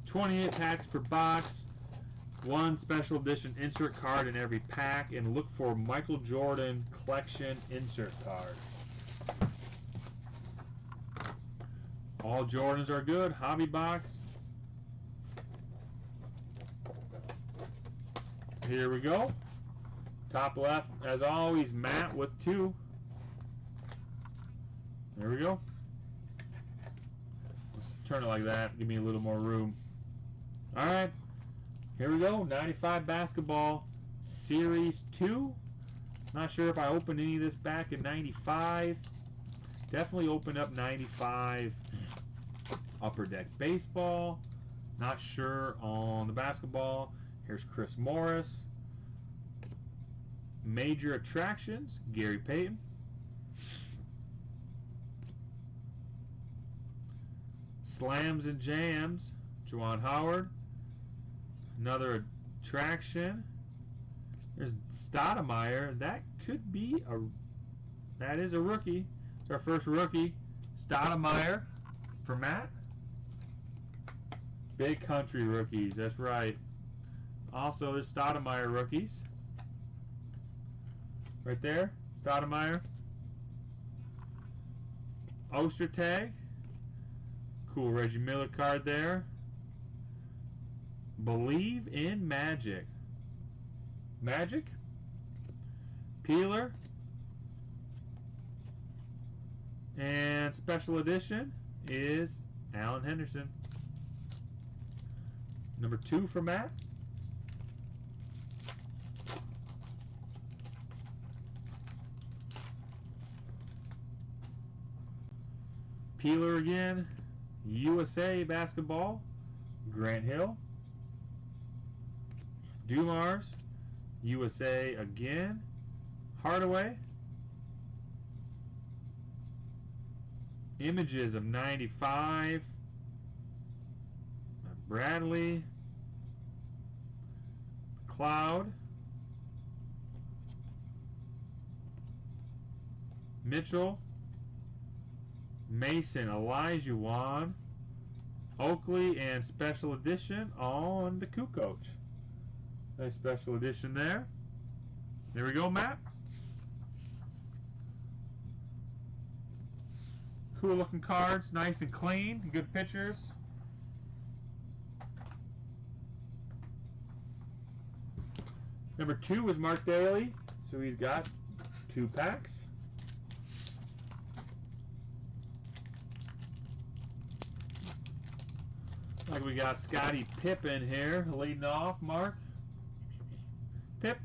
$28 packs per box. 1 special edition insert card in every pack, and look for Michael Jordan collection insert cards. All Jordans are good. Hobby box. Here we go. Top left, as always, Matt with 2. There we go. Let's turn it like that. Give me a little more room. All right. Here we go. 95 basketball series 2. Not sure if I opened any of this back in 95. Definitely opened up 95 Upper Deck baseball. Not sure on the basketball. Here's Chris Morris. Major attractions, Gary Payton. Slams and Jams, Juwan Howard. Another attraction. There's Stoudemire. That could be that is a rookie. It's our first rookie. Stoudemire for Matt. Big country rookies, that's right. Also, there's Stoudemire rookies. Right there, Stoudemire. Ostertag. Cool Reggie Miller card there. Believe in Magic. Magic. Peeler. And special edition is Alan Henderson. Number 2 for Matt. Peeler again. USA basketball. Grant Hill. Dumars. USA again. Hardaway. Images of 95. Bradley. Cloud. Mitchell. Mason, Elijah, Oakley, and special edition on the Kukoc. Nice special edition there. There we go, Matt. Cool looking cards, nice and clean, good pictures. Number 2 is Mark Daly, so he's got 2 packs. Like we got Scottie Pippen here leading off. Mark. Pip.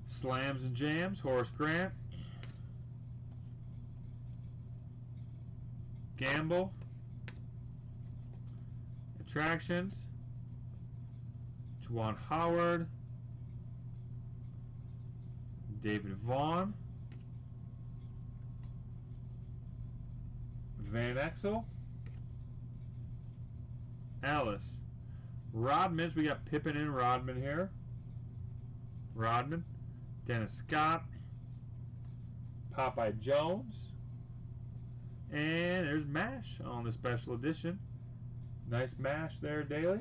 Slams and Jams, Horace Grant. Gamble. Attractions. Juwan Howard. David Vaughn. Van Exel. Alice. Rodman's. We got Pippen and Rodman here. Rodman. Dennis Scott. Popeye Jones. And there's MASH on the special edition. Nice MASH there, Daly.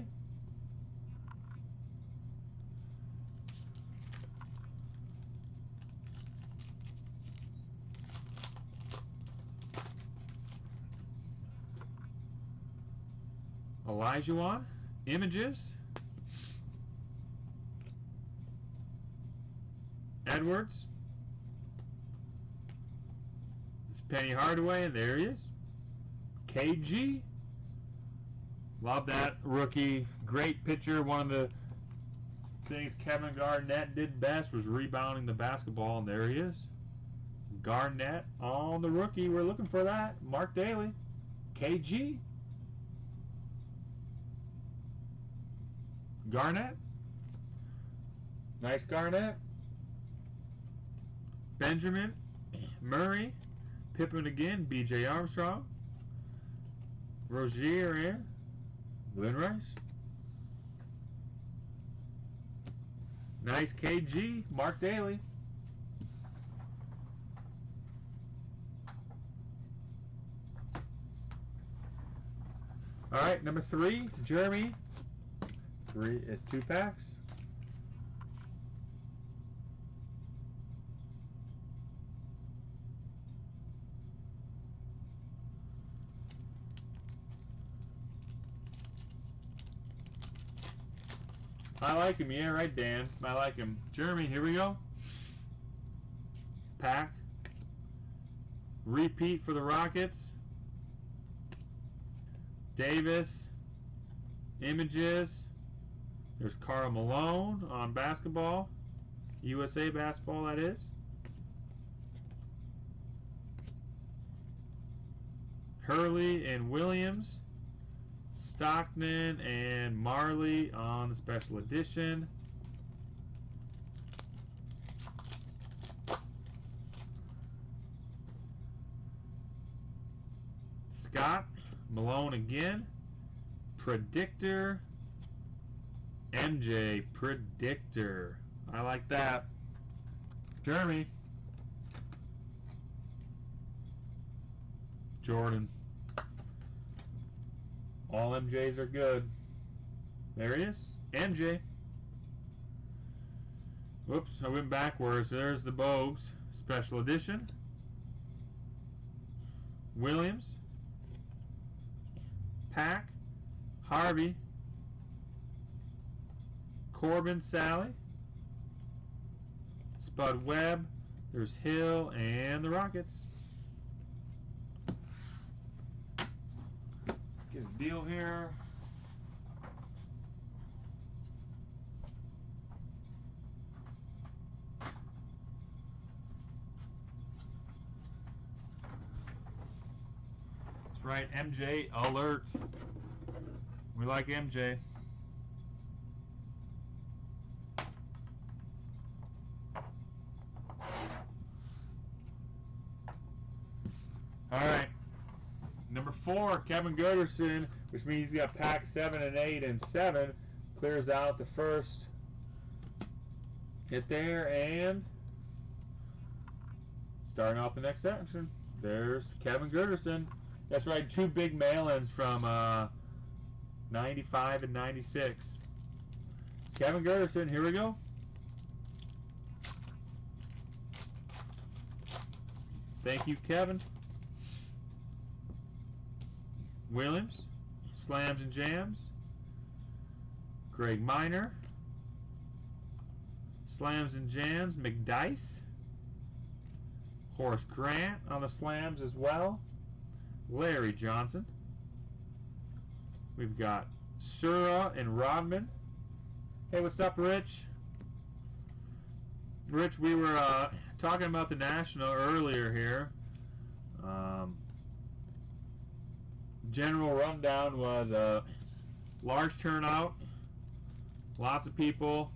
Elijah Images. Edwards. It's Penny Hardaway, and there he is. KG. Love that rookie. Great pitcher. One of the things Kevin Garnett did best was rebounding the basketball, and there he is. Garnett on the rookie. We're looking for that. Mark Daly. KG. Garnett. Nice Garnett. Benjamin. Murray. Pippen again. B.J. Armstrong. Rozier here. Glenn Rice. Nice KG. Mark Daly. All right, number 3, Jeremy. 2 packs. I like him. Yeah, right, Dan. I like him. Jeremy, here we go. Pack. Repeat for the Rockets. Davis. Images. There's Karl Malone on basketball. USA basketball, that is. Hurley and Williams. Stockton and Marley on the special edition. Scott, Malone again. Predictor. MJ Predictor. I like that. Jeremy. Jordan. All MJs are good. There he is. MJ. Whoops, I went backwards. There's the Bogues. Special edition. Williams. Pack. Harvey. Corbin, Sally. Spud Webb. There's Hill and the Rockets. Get a deal here. That's right, MJ alert. We like MJ. All right. Number 4, Kevin Girderson, which means he's got pack 7 and 8 and 7. Clears out the first hit there, and starting off the next section, there's Kevin Girderson. That's right, 2 big mail-ins from 95 and 96. Kevin Girderson, here we go. Thank you, Kevin. Williams, Slams and Jams. Greg Minor, Slams and Jams. McDice, Horace Grant on the Slams as well. Larry Johnson. We've got Sura and Rodman. Hey, what's up, Rich? Rich, we were talking about the National earlier here. General rundown was a large turnout, lots of people.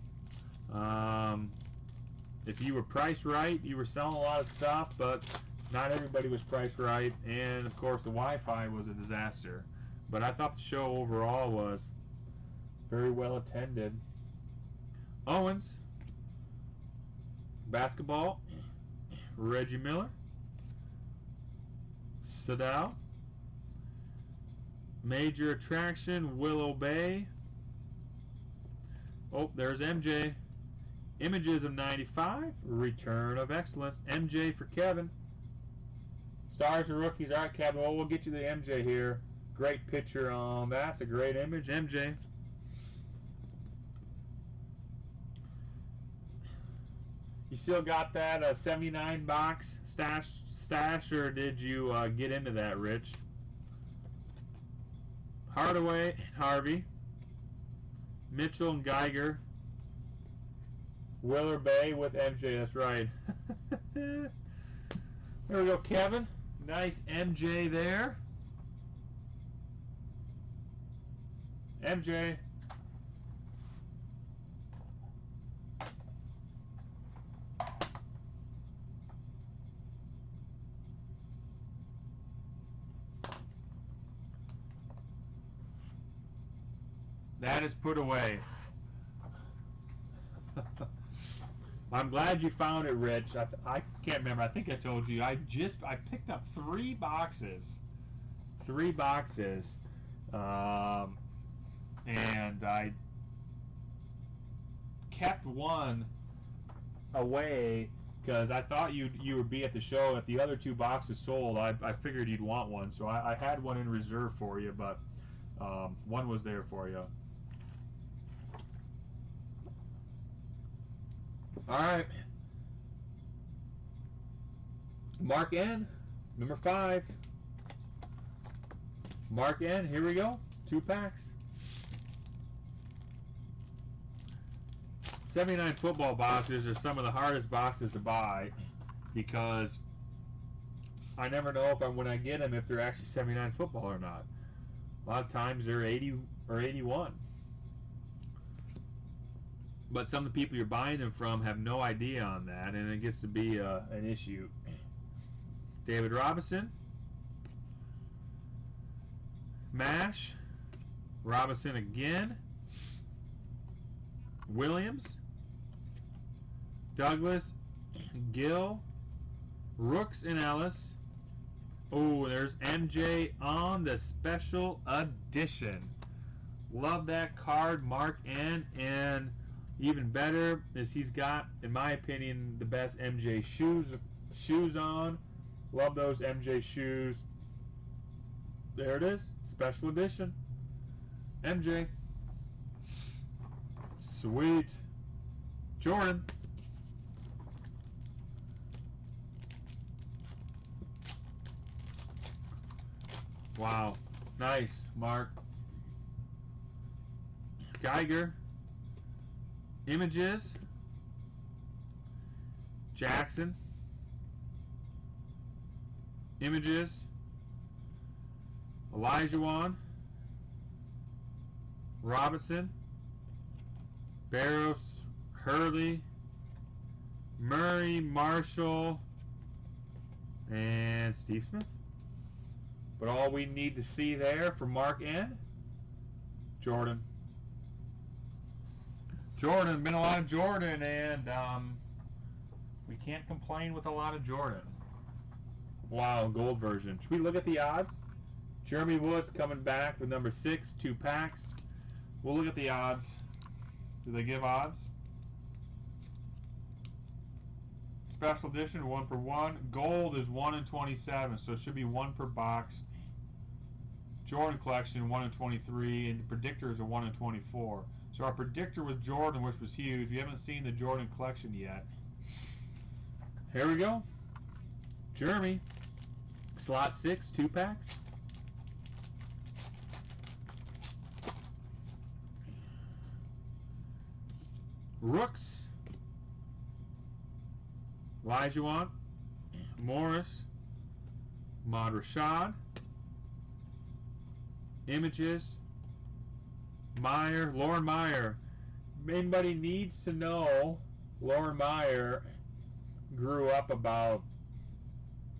If you were priced right, you were selling a lot of stuff, but not everybody was priced right, and of course the Wi-Fi was a disaster. But I thought the show overall was very well attended. Owens, basketball, Reggie Miller, Sadal, Major Attraction, Willow Bay. Oh, there's MJ. Images of 95, Return of Excellence. MJ for Kevin. Stars and rookies. All right, Kevin. Well, we'll get you the MJ here. great picture on that. That's a great image, MJ. You still got that 79 box stash, or did you get into that, Rich? Hardaway, Harvey, Mitchell and Geiger, Willer Bay with MJ. That's right. There we go, Kevin. Nice MJ there. MJ. That is put away. I'm glad you found it, Rich. I can't remember. I think I told you. I picked up 3 boxes. 3 boxes. And I kept one away because I thought you would be at the show. If the other 2 boxes sold, I figured you'd want one. So I had one in reserve for you, but one was there for you. All right. Mark N, number 5. Mark N, here we go. 2 packs. 79 football boxes are some of the hardest boxes to buy because I never know when I get them if they're actually 79 football or not. A lot of times they're 80 or 81. But some of the people you're buying them from have no idea on that, and it gets to be an issue. David Robinson, Mash, Robinson again, Williams, Douglas, Gill, Rooks and Ellis. Oh, there's MJ on the special edition. Love that card, Mark N. And even better is he's got, in my opinion, the best MJ shoes on. Love those MJ shoes. There it is, special edition. MJ. Sweet. Jordan. Wow. Nice, Mark. Geiger. Images. Jackson. Images. Elijah Robinson. Barros. Hurley. Murray. Marshall. And Steve Smith. But all we need to see there for Mark N. Jordan. Jordan, been a lot of Jordan, and we can't complain with a lot of Jordan. Wow, gold version. Should we look at the odds? Jeremy Woods coming back with number 6, 2 packs. We'll look at the odds. Do they give odds? Special edition, 1 per 1. Gold is 1 in 27, so it should be 1 per box. Jordan collection, 1 in 23, and the predictor is a 1 in 24. So our predictor was Jordan, which was huge. We haven't seen the Jordan collection yet. Here we go. Jeremy, slot 6, 2 packs. Rooks, Elijah Morris, Mod Rashad, Images, Meyer, Lauren Meyer. Anybody needs to know, Lauren Meyer grew up about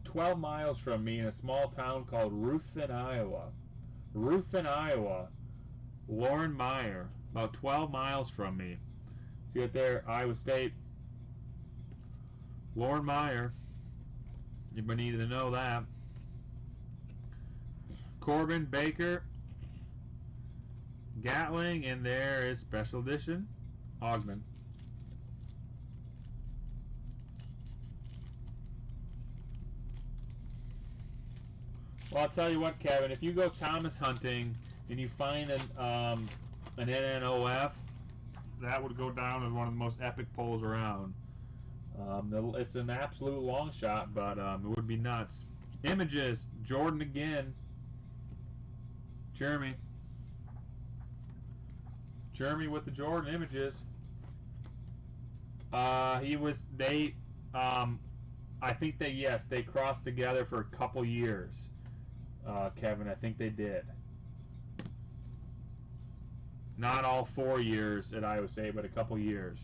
12 miles from me in a small town called Ruthven, Iowa. Ruthven, Iowa. Lauren Meyer, about 12 miles from me. See it there, Iowa State. Lauren Meyer. Anybody needed to know that. Corbin, Baker, Gatling, and there is special edition Ogman. Well, I'll tell you what, Kevin. If you go Thomas hunting and you find an NNOF, that would go down as one of the most epic pulls around. It's an absolute long shot, but it would be nuts. Images, Jordan again. Jeremy with the Jordan images. I think they crossed together for a couple years. Kevin, I think they did. Not all 4 years at Iowa State, but a couple years.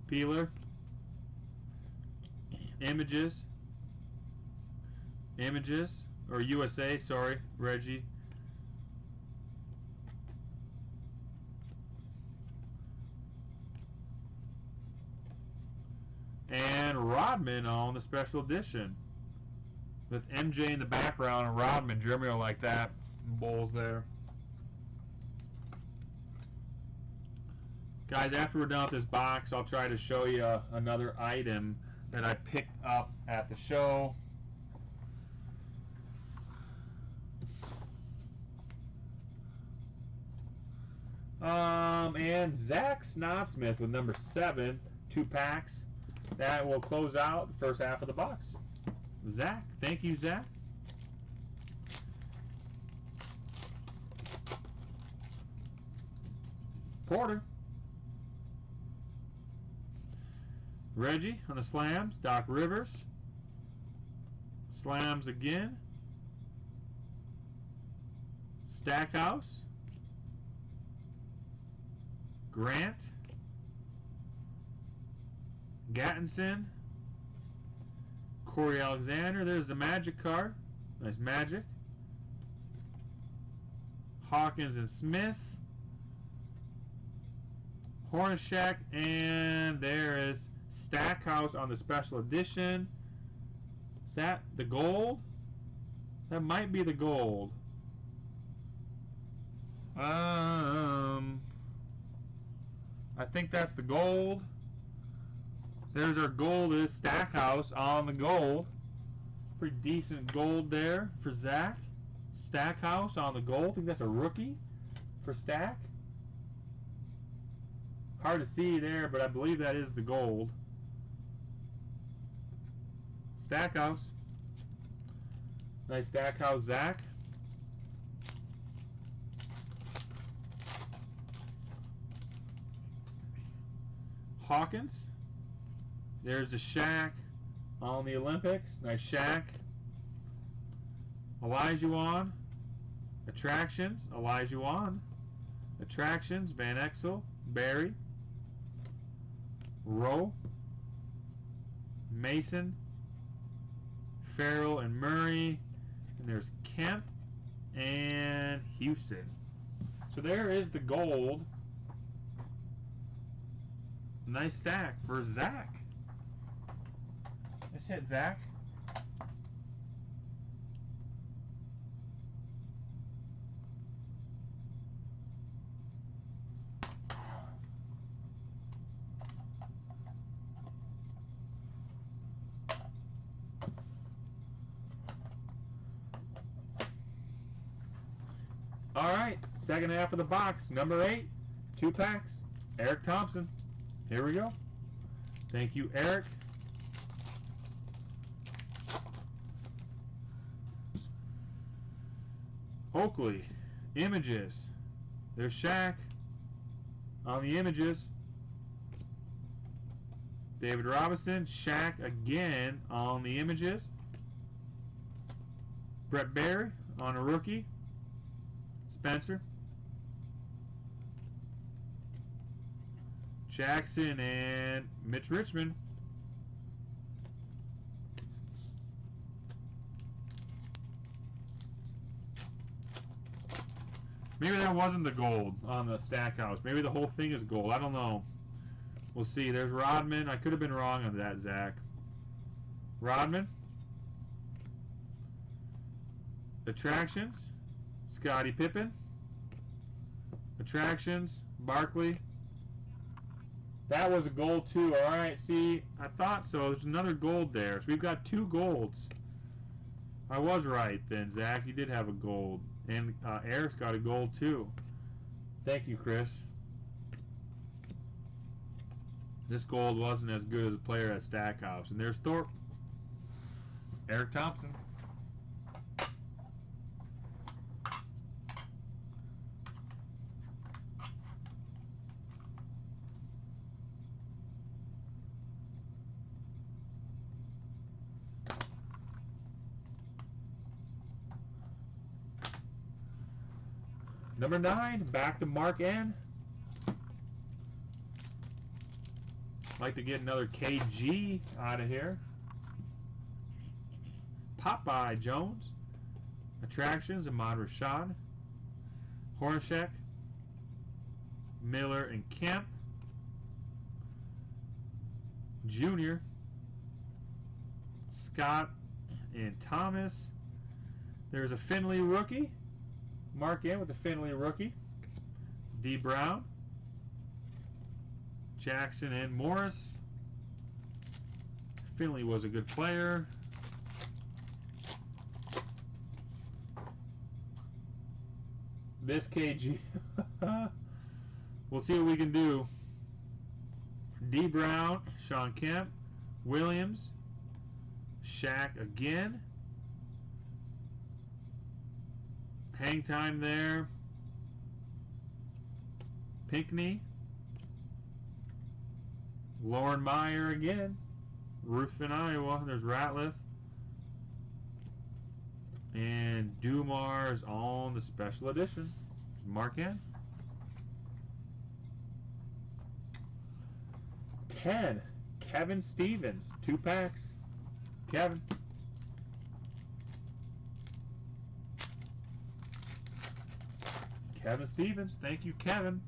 Peeler. Images, or USA, sorry, Reggie. And Rodman on the special edition. With MJ in the background and Rodman. Jeremy will like that. Bulls there. Guys, after we're done with this box, I'll try to show you another item that I picked up at the show. And Zach Snotsmith with number 7, 2 packs. That will close out the first half of the box. Zach, thank you, Zach. Porter. Reggie on the slams. Doc Rivers. Slams again. Stackhouse. Grant. Gattinson. Corey Alexander. There's the Magic card. Nice Magic. Hawkins and Smith. Hornacek. And there is Stackhouse on the special edition. Is that the gold? That might be the gold. I think that's the gold. There's our gold, is Stackhouse on the gold. Pretty decent gold there for Zach. Stackhouse on the gold. I think that's a rookie for Stack. Hard to see there, but I believe that is the gold. Stackhouse. Nice Stackhouse, Zach. Hawkins. There's the Shaq on the Olympics. Nice Shaq. Elijah Attractions. Elijah Attractions. Van Exel. Barry. Rowe. Mason. Farrell and Murray. And there's Kemp and Houston. So there is the gold. Nice stack for Zach. Nice hit, Zach. All right, second half of the box, number 8, 2 packs. Eric Thompson. Here we go. Thank you, Eric. Oakley, images. There's Shaq on the images. David Robinson, Shaq again on the images. Brett Barry on a rookie. Spencer. Jackson and Mitch Richmond. Maybe that wasn't the gold on the Stackhouse. Maybe the whole thing is gold. I don't know. We'll see. There's Rodman. I could have been wrong on that, Zach. Rodman. Attractions. Scottie Pippen. Attractions. Barkley. That was a gold too. Alright, see, I thought so. There's another gold there. So we've got 2 golds. I was right then, Zach. You did have a gold. And Eric's got a gold too. Thank you, Chris. This gold wasn't as good as a player at Stackhouse. And there's Thorpe. Eric Thompson. Number 9, back to Mark N. Like to get another KG out of here. Popeye Jones. Attractions, Ahmad Rashad. Hornacek. Miller and Kemp. Junior. Scott and Thomas. There's a Finley rookie. Mark in with the Finley rookie. D. Brown. Jackson and Morris. Finley was a good player. This KG. We'll see what we can do. D. Brown, Sean Kemp, Williams, Shaq again. Hang time there. Pinckney. Lauren Meyer again. Ruthven, Iowa. There's Ratliff. And Dumars on the special edition. Mark in. 10. Kevin Stevens. 2 packs. Kevin. Kevin Stevens. Thank you, Kevin.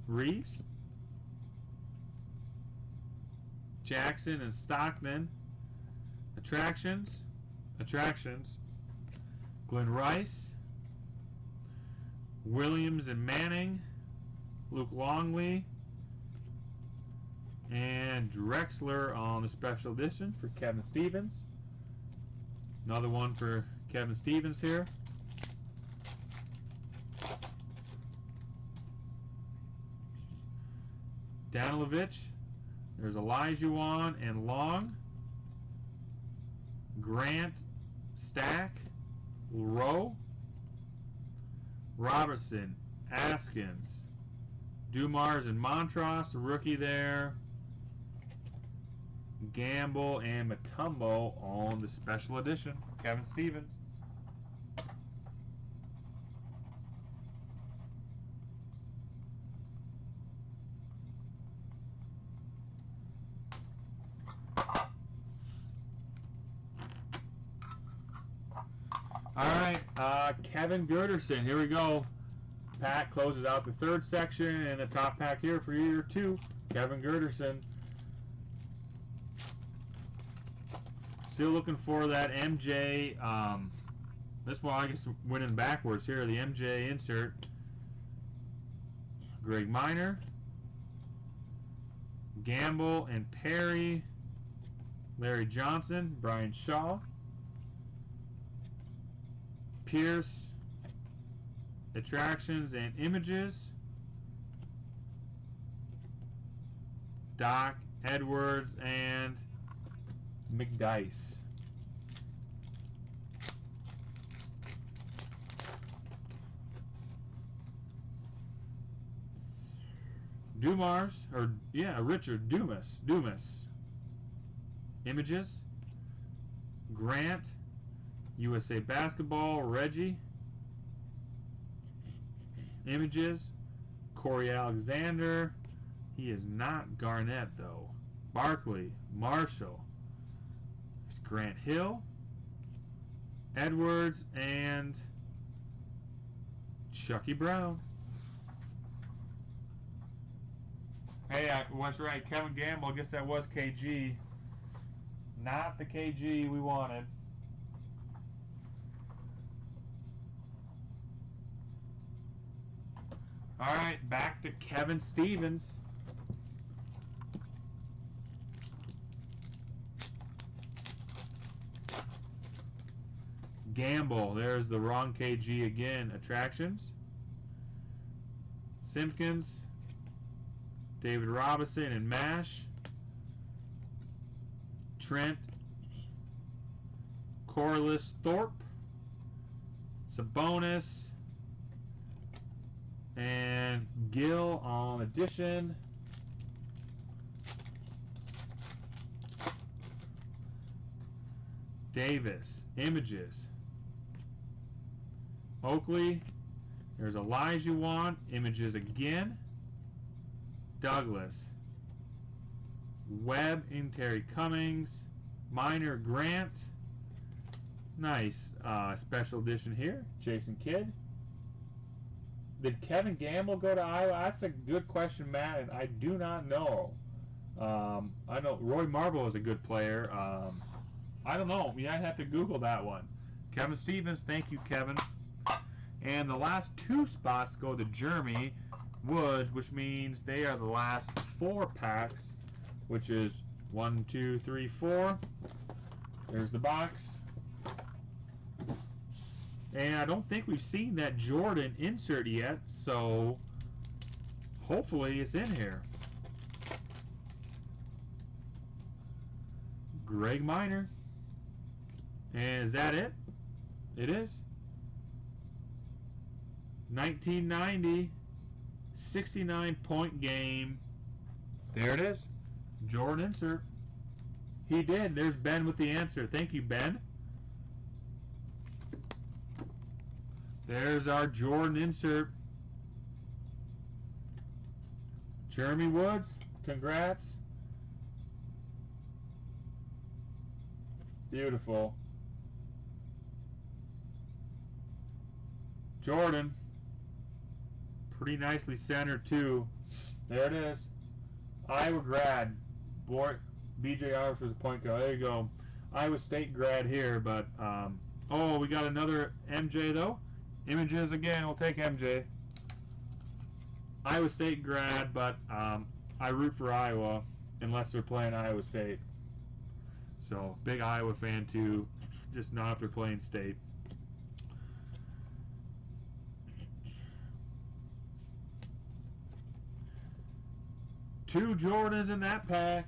Reeves. Jackson and Stockman. Attractions. Glenn Rice. Williams and Manning. Luke Longley. And Drexler on the special edition for Kevin Stevens. Another one for Kevin Stevens here. Danilovich. There's Elijah and Long. Grant, Stack, Rowe. Robertson, Askins. Dumars and Montross, a rookie there. Gamble and Mutombo on the special edition. Kevin Stevens. Alright, Kevin Girderson. Here we go. Pack closes out the 3rd section, and the top pack here for year 2. Kevin Girderson. Still looking for that MJ. This one, I guess, winning backwards here. The MJ insert. Greg Minor. Gamble and Perry. Larry Johnson. Brian Shaw. Pierce. Attractions and Images. Doc Edwards and McDice. Dumars, or yeah, Richard Dumas. Images. Grant. USA Basketball, Reggie. Images. Corey Alexander. He is not Garnett, though. Barkley. Marshall. Grant Hill. Edwards. And Chucky Brown. Hey, I was right. Kevin Gamble, I guess that was KG. Not the KG we wanted. Alright, back to Kevin Stevens. Gamble. There's the wrong KG again. Attractions. Simpkins. David Robinson and MASH. Trent. Corliss Thorpe. Sabonis. And Gill on addition. Davis. Images. Oakley. There's Elijah Wan. Images again. Douglas. Webb and Terry Cummings. Minor Grant. Nice special edition here. Jason Kidd. Did Kevin Gamble go to Iowa? That's a good question, Matt, and I do not know. I know Roy Marble is a good player. I don't know. Yeah, I'd have to Google that one. Kevin Stevens, thank you, Kevin. And the last 2 spots go to Jeremy Woods, which means they are the last 4 packs, which is 1, 2, 3, 4. There's the box. And I don't think we've seen that Jordan insert yet, so hopefully it's in here. Greg Minor. And is that it? It is. 1990, 69-point game. There it is. Jordan insert. He did. There's Ben with the answer. Thank you, Ben. There's our Jordan insert. Jeremy Woods, congrats. Beautiful. Jordan, pretty nicely centered too. There it is. Iowa grad. Boy, BJ Irish was a point guard. There you go. Iowa State grad here, but oh, we got another MJ though. Images again. We'll take MJ. Iowa State grad, but I root for Iowa unless they're playing Iowa State. So big Iowa fan too, just not if they're playing State. Two Jordans in that pack.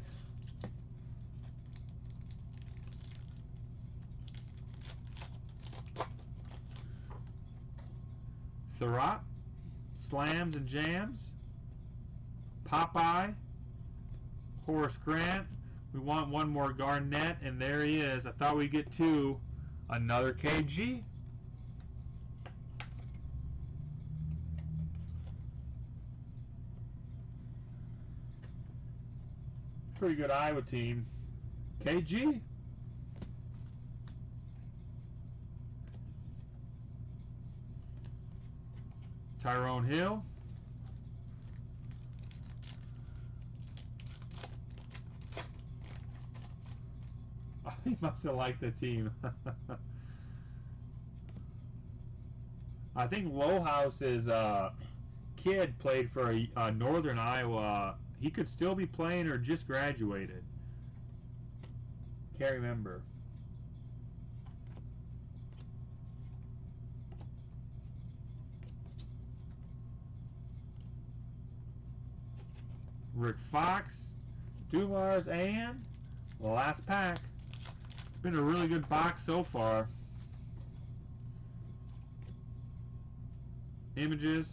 Thurrott, Slams and Jams, Popeye, Horace Grant. We want one more Garnett, and there he is. I thought we'd get 2. Another KG. Pretty good Iowa team. KG. Tyrone Hill. He must have liked the team. I think Lowhouse's kid played for Northern Iowa. He could still be playing or just graduated. Can't remember. Rick Fox, Dumars, and the last pack. Been a really good box so far. Images,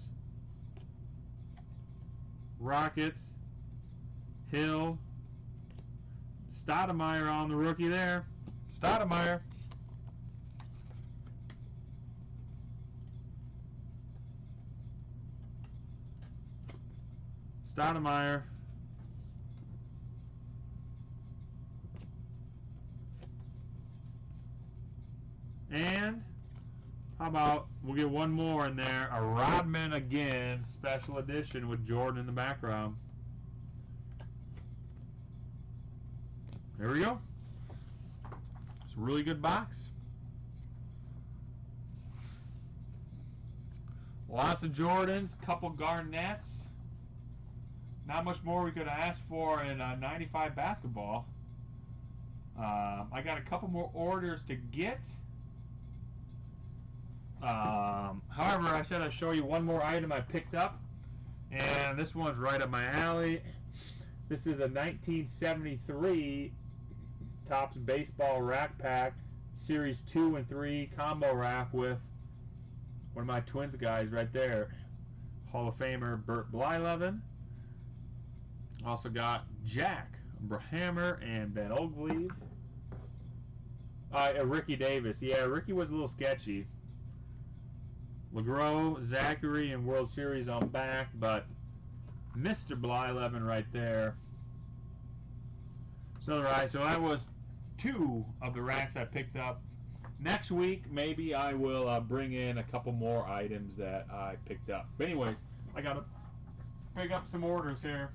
Rockets, Hill, Stoudemire on the rookie there. Stoudemire. Stoudemire. And how about we'll get one more in there, a Rodman again, special edition with Jordan in the background. There we go. It's a really good box. Lots of Jordans, couple Garnetts. Not much more we could ask for in 95 basketball. I got a couple more orders to get. However, I said I'd show you one more item I picked up, and this one's right up my alley. This is a 1973 Topps Baseball Rack Pack Series 2 and 3 combo rack with one of my Twins guys right there, Hall of Famer Bert Blyleven. Also got Jack Brahammer and Ben Ogleve. Ricky Davis. Yeah, Ricky was a little sketchy. LeGros, Zachary, and World Series on back, but Mr. Blyleven right there. So that was 2 of the racks I picked up. Next week, maybe I will bring in a couple more items that I picked up. But anyways, I gotta pick up some orders here.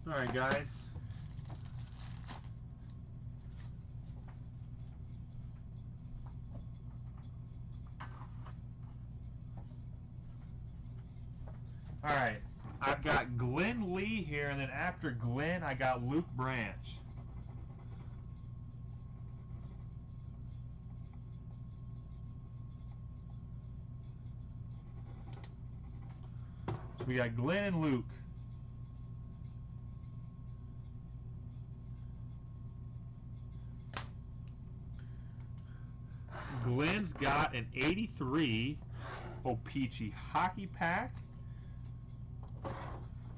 Alright, guys. Alright, I've got Glenn Lee here, and then after Glenn, I got Luke Branch. So we got Glenn and Luke. Glenn's got an 83 O-Pee-Chee hockey pack.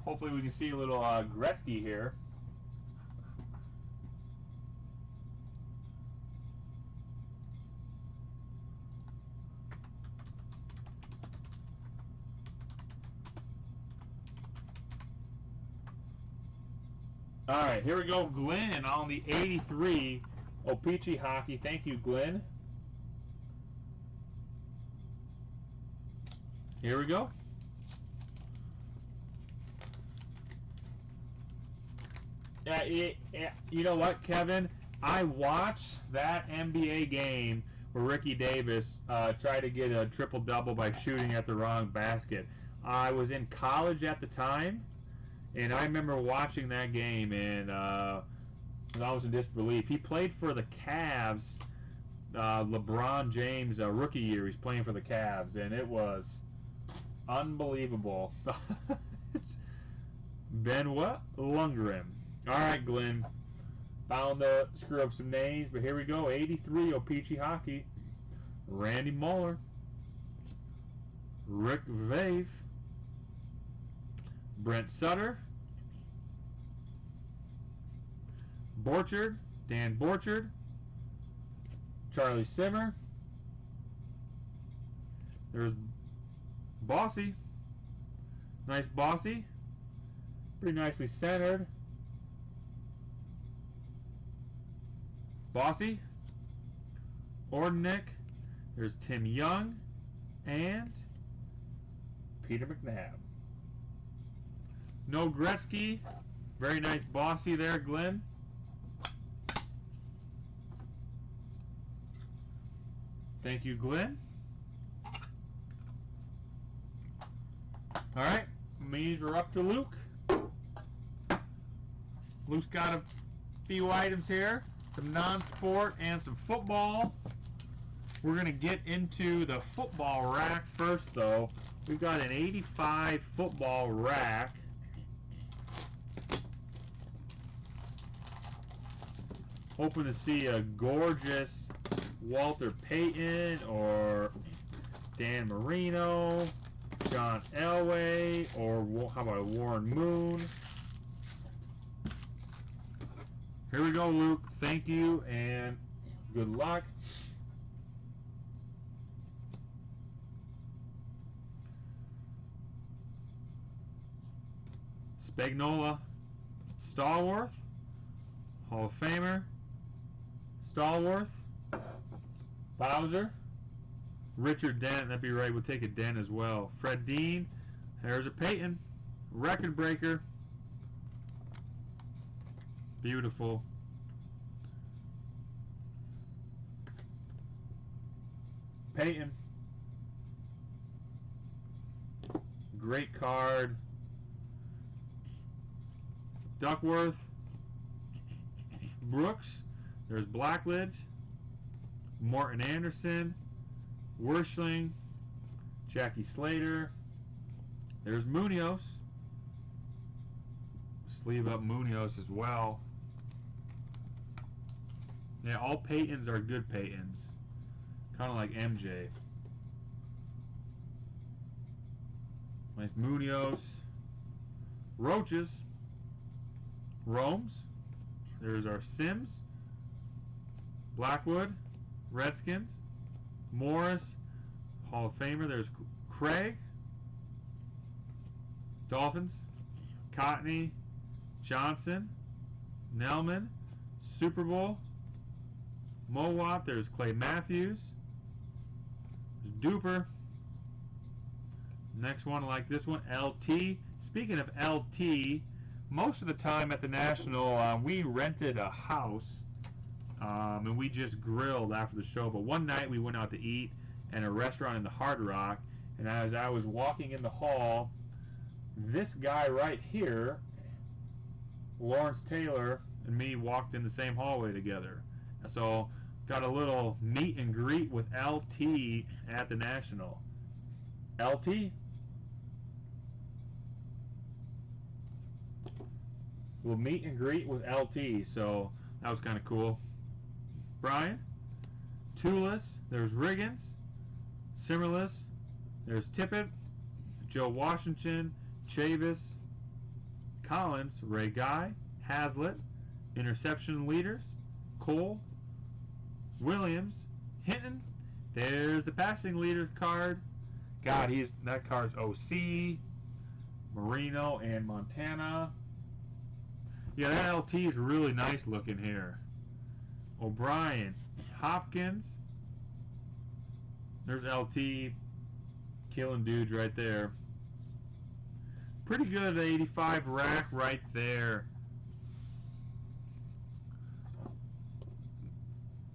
Hopefully we can see a little Gretzky here. Alright, here we go, Glenn on the 83 O-Pee-Chee hockey. Thank you, Glenn. Here we go. You know what, Kevin? I watched that NBA game where Ricky Davis tried to get a triple-double by shooting at the wrong basket. I was in college at the time, and I remember watching that game, and I was in disbelief. He played for the Cavs, LeBron James' rookie year. He's playing for the Cavs, and it was unbelievable. Benoit Lundgren. Alright, Glenn. Bound to screw up some names, but here we go. 83 O-Pee-Chee hockey. Randy Mueller. Rick Vave. Brent Sutter. Borchard, Dan Borchard. Charlie Simmer. There's Bossy. Nice Bossy. Pretty nicely centered. Bossy. Ornick. There's Tim Young. And Peter McNabb. No Gretzky. Very nice Bossy there, Glenn. Thank you, Glenn. Alright, means we're up to Luke. Luke's got a few items here. Some non-sport and some football. We're going to get into the football rack first, though. We've got an 85 football rack. Hoping to see a gorgeous Walter Payton or Dan Marino, John Elway, or how about a Warren Moon? Here we go, Luke. Thank you and good luck. Spagnola, Stallworth, Hall of Famer, Stallworth, Bowser, Richard Dent, that'd be right, we'll take a Dent as well. Fred Dean, there's a Peyton, record breaker, beautiful. Peyton, great card. Duckworth, Brooks, there's Blackledge, Morton Anderson, Werschling, Jackie Slater, there's Munoz, sleeve up Munoz as well. Yeah, all Peytons are good Peytons, kind of like MJ. Nice Munoz, Roaches, Romes, there's our Sims, Blackwood, Redskins, Morris, Hall of Famer, there's Craig, Dolphins, Cotney, Johnson, Nelman, Super Bowl, Mowat, there's Clay Matthews, there's Duper, next one like this one, LT. Speaking of LT, most of the time at the National, we rented a house and we just grilled after the show. But one night we went out to eat in a restaurant in the Hard Rock, and as I was walking in the hall, this guy right here, Lawrence Taylor, and me walked in the same hallway together. So got a little meet and greet with LT at the National. LT? We'll meet and greet with LT, so that was kind of cool. Brian, Tulis, there's Riggins, Simmerless, there's Tippett, Joe Washington, Chavis, Collins, Ray Guy, Hazlitt, interception leaders, Cole, Williams, Hinton, there's the passing leader card. God, that card's OC, Marino, and Montana. Yeah, that LT is really nice looking here. O'Brien, Hopkins. There's LT killing dudes right there. Pretty good 85 rack right there.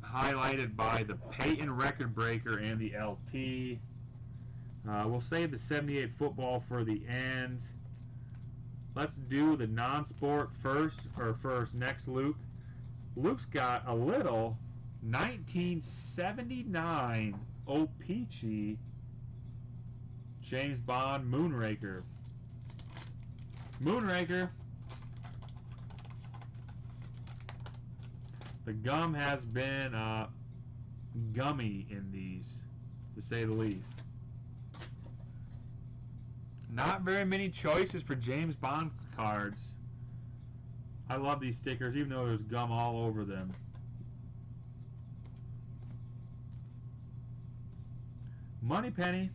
Highlighted by the Peyton record breaker and the LT. We'll save the 78 football for the end. Let's do the non-sport first, next, Luke. Luke's got a little 1979 O-Pee-Chee James Bond Moonraker. Moonraker. The gum has been gummy in these, to say the least. Not very many choices for James Bond cards. I love these stickers, even though there's gum all over them. Moneypenny.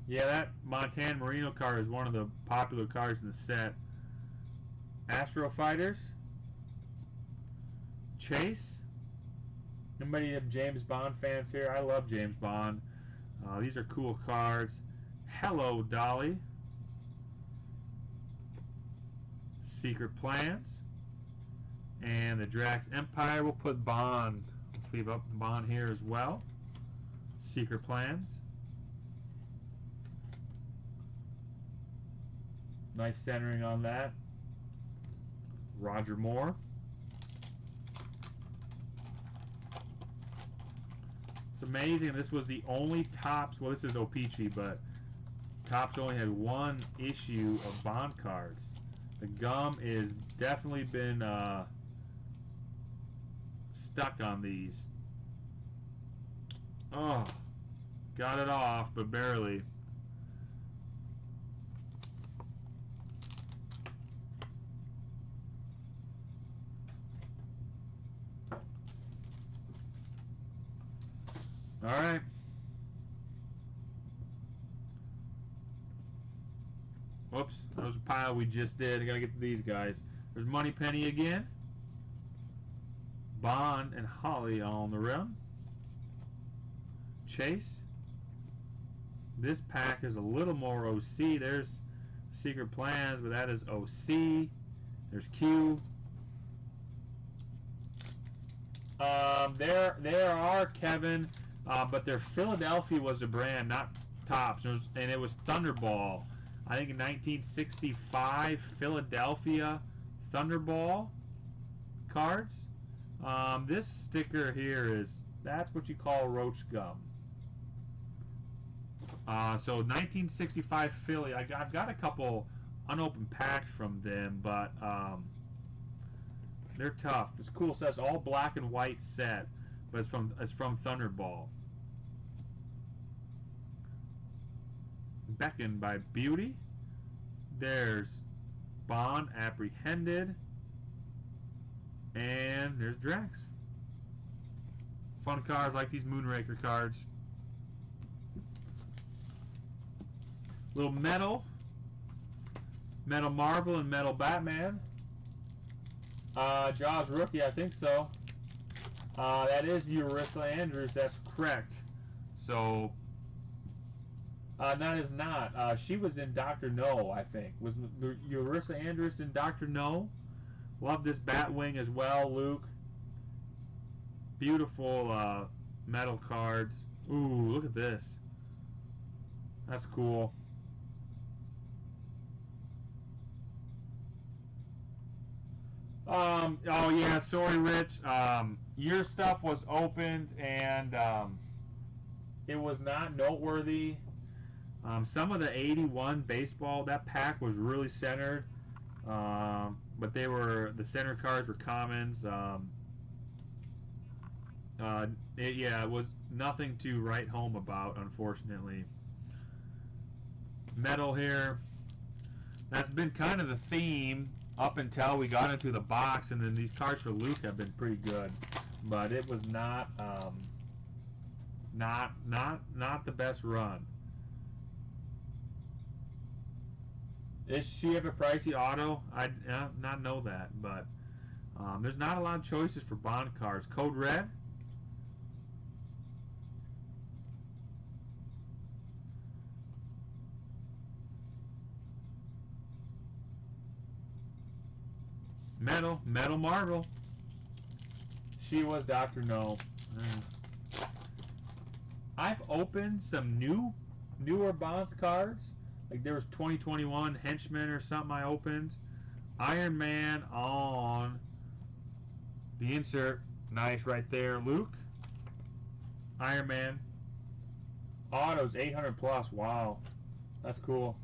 Yeah, that Montana Marino card is one of the popular cards in the set. Astro Fighters. Chase. Anybody have James Bond fans here? I love James Bond. These are cool cards. Hello, Daly. Secret Plans. And the Drax Empire. We'll put Bond. Let's leave up Bond here as well. Secret Plans. Nice centering on that. Roger Moore. It's amazing. This was the only Topps. Well, this is O-Pee-Chee, but Topps only had one issue of Bond cards. The gum is definitely been stuck on these. Oh, got it off, but barely. All right. Whoops, that was a pile we just did. I gotta get to these guys. There's Moneypenny again. Bond and Holly on the rim. Chase. This pack is a little more OC. There's Secret Plans, but that is OC. There's Q. There are Kevin, but their Philadelphia was a brand, not Topps, and it was Thunderball. I think in 1965, Philadelphia Thunderball cards. This sticker here that's what you call roach gum. So 1965 Philly, I've got a couple unopened packs from them, but they're tough. It's cool. It says all black and white set, but it's from Thunderball. Beckoned by Beauty. There's Bond Apprehended, and there's Drax. Fun cards, like these Moonraker cards. Little Metal Marvel and Metal Batman. Jaws rookie, I think so. That is Urissa Andrews, that's correct. So, that is not. She was in Dr. No, I think. Was Urissa Andrews in Dr. No? Love this Batwing as well, Luke. Beautiful metal cards. Ooh, look at this. That's cool. Oh yeah, sorry Rich. Your stuff was opened and it was not noteworthy. Some of the 81 baseball, that pack was really centered. But the center cards were commons. It was nothing to write home about, unfortunately. Metal here. That's been kind of the theme up until we got into the box, and then these cards for Luke have been pretty good, but it was not the best run. Does she have a pricey auto? I not know that, but there's not a lot of choices for Bond cards. Code Red. Metal Marvel. She was Dr. No. I've opened some newer Bonds cards. Like there was 2021 Henchman or something I opened. Iron Man on the insert. Nice right there, Luke. Iron Man. Autos 800 plus. Wow. That's cool.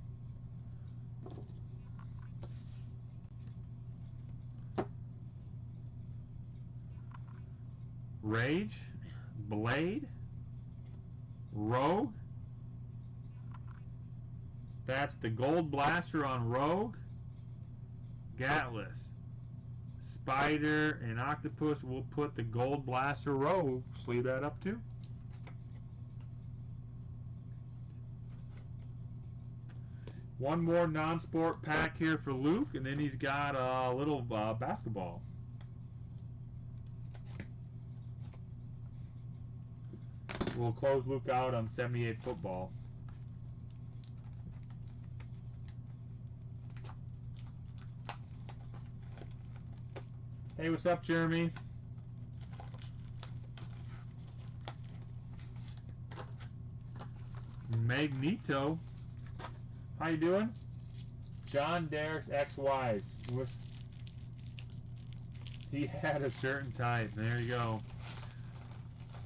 Rage, Blade, Rogue. That's the Gold Blaster on Rogue, Gatless, Spider, and Octopus. We'll put the Gold Blaster Rogue. Sleeve that up too. One more non-sport pack here for Luke, and then he's got a little basketball. We'll close Luke out on 78 football. Hey, what's up, Jeremy? Magneto. How you doing? John Derek's ex-wife. He had a certain type. There you go.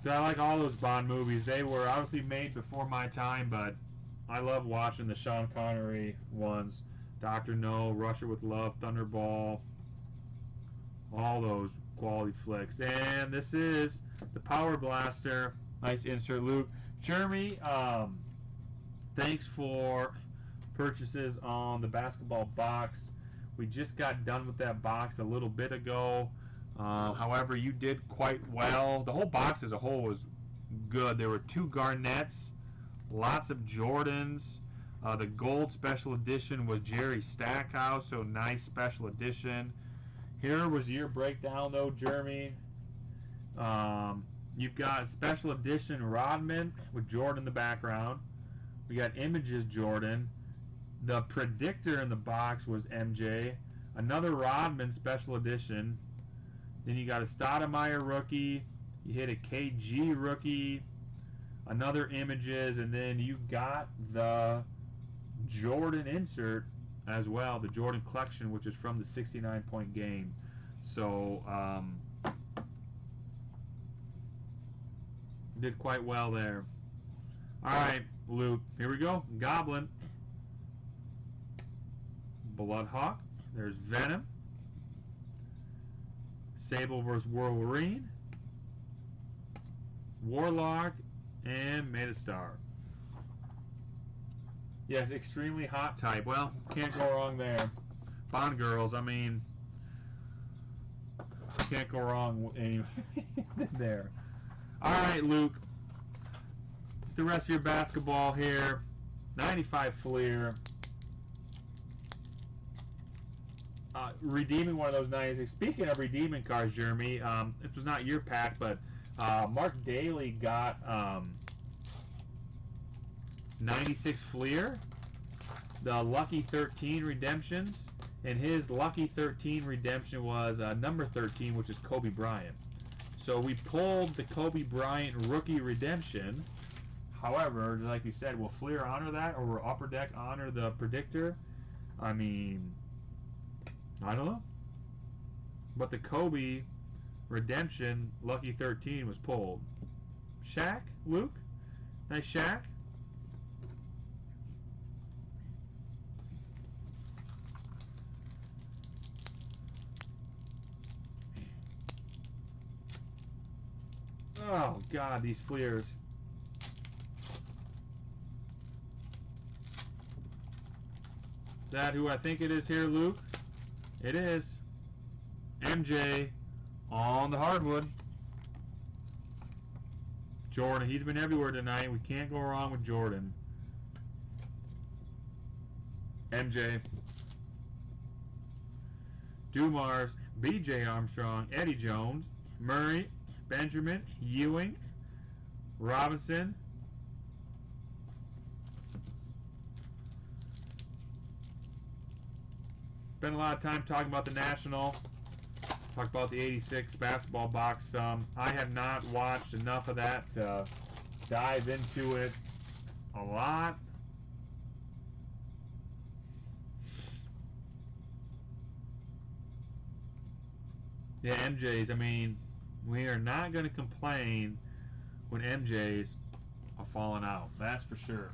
So I like all those Bond movies. They were obviously made before my time, but I love watching the Sean Connery ones. Dr. No, Russia with Love, Thunderball. All those quality flicks. And this is the Power Blaster. Nice insert, Luke. Jeremy, thanks for purchases on the basketball box. We just got done with that box a little bit ago. However, you did quite well. The whole box as a whole was good. There were 2 Garnetts, lots of Jordans. The gold special edition was Jerry Stackhouse, so nice special edition. Here was your breakdown, though, Jeremy. You've got special edition Rodman with Jordan in the background. We got Images Jordan. The predictor in the box was MJ. Another Rodman special edition. Then you got a Stoudemire rookie. You hit a KG rookie. Another Images. And then you got the Jordan insert as well. The Jordan collection, which is from the 69-point game. So, did quite well there. Alright, Luke. Here we go. Goblin. Bloodhawk. There's Venom. Sable vs. Wolverine. Warlock. And Metastar. Yes, extremely hot type. Well, can't go wrong there. Bond girls, I mean, can't go wrong anyway there. Alright, Luke. The rest of your basketball here. 95 Fleer. Redeeming one of those 96. Speaking of redeeming cards, Jeremy, this was not your pack, but Mark Daly got 96 Fleer, the Lucky 13 redemptions, and his Lucky 13 redemption was number 13, which is Kobe Bryant. So we pulled the Kobe Bryant rookie redemption. However, like you said, will Fleer honor that, or will Upper Deck honor the predictor? I mean, I don't know. But the Kobe redemption Lucky 13 was pulled. Shaq, Luke, nice Shaq. Oh God, these Fleers. Is that who I think it is here, Luke? It is. MJ on the hardwood. Jordan, he's been everywhere tonight. We can't go wrong with Jordan. MJ. Dumars, BJ Armstrong, Eddie Jones, Murray, Benjamin, Ewing, Robinson. Spent a lot of time talking about the National. Talked about the 86 basketball box some. I have not watched enough of that to dive into it a lot. Yeah, MJ's, I mean, we are not going to complain when MJ's are falling out. That's for sure.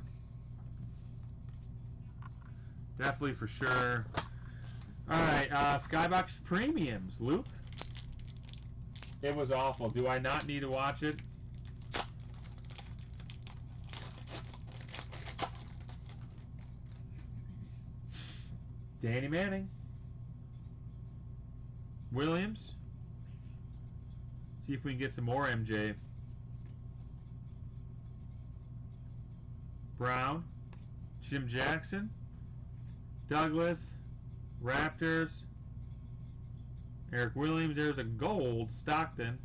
Definitely for sure. Alright, Skybox Premiums, Luke. It was awful. Do I not need to watch it? Danny Manning. Williams. See if we can get some more MJ. Brown. Jim Jackson. Douglas. Raptors. Eric Williams. There's a gold. Stockton.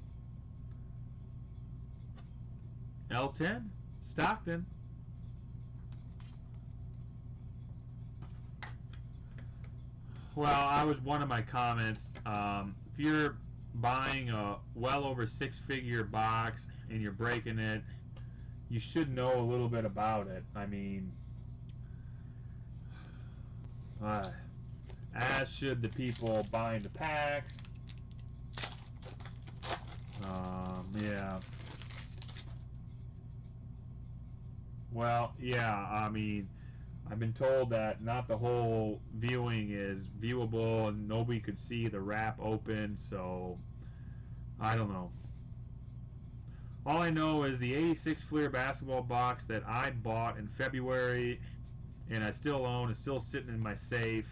L10. Stockton. Well, I was one of my comments. If you're buying a well over six-figure box and you're breaking it, you should know a little bit about it. I mean, as should the people buying the packs. Yeah. Well, yeah, I mean, I've been told that not the whole viewing is viewable and nobody could see the wrap open, so I don't know. All I know is the 86 Fleer basketball box that I bought in February and I still own is still sitting in my safe.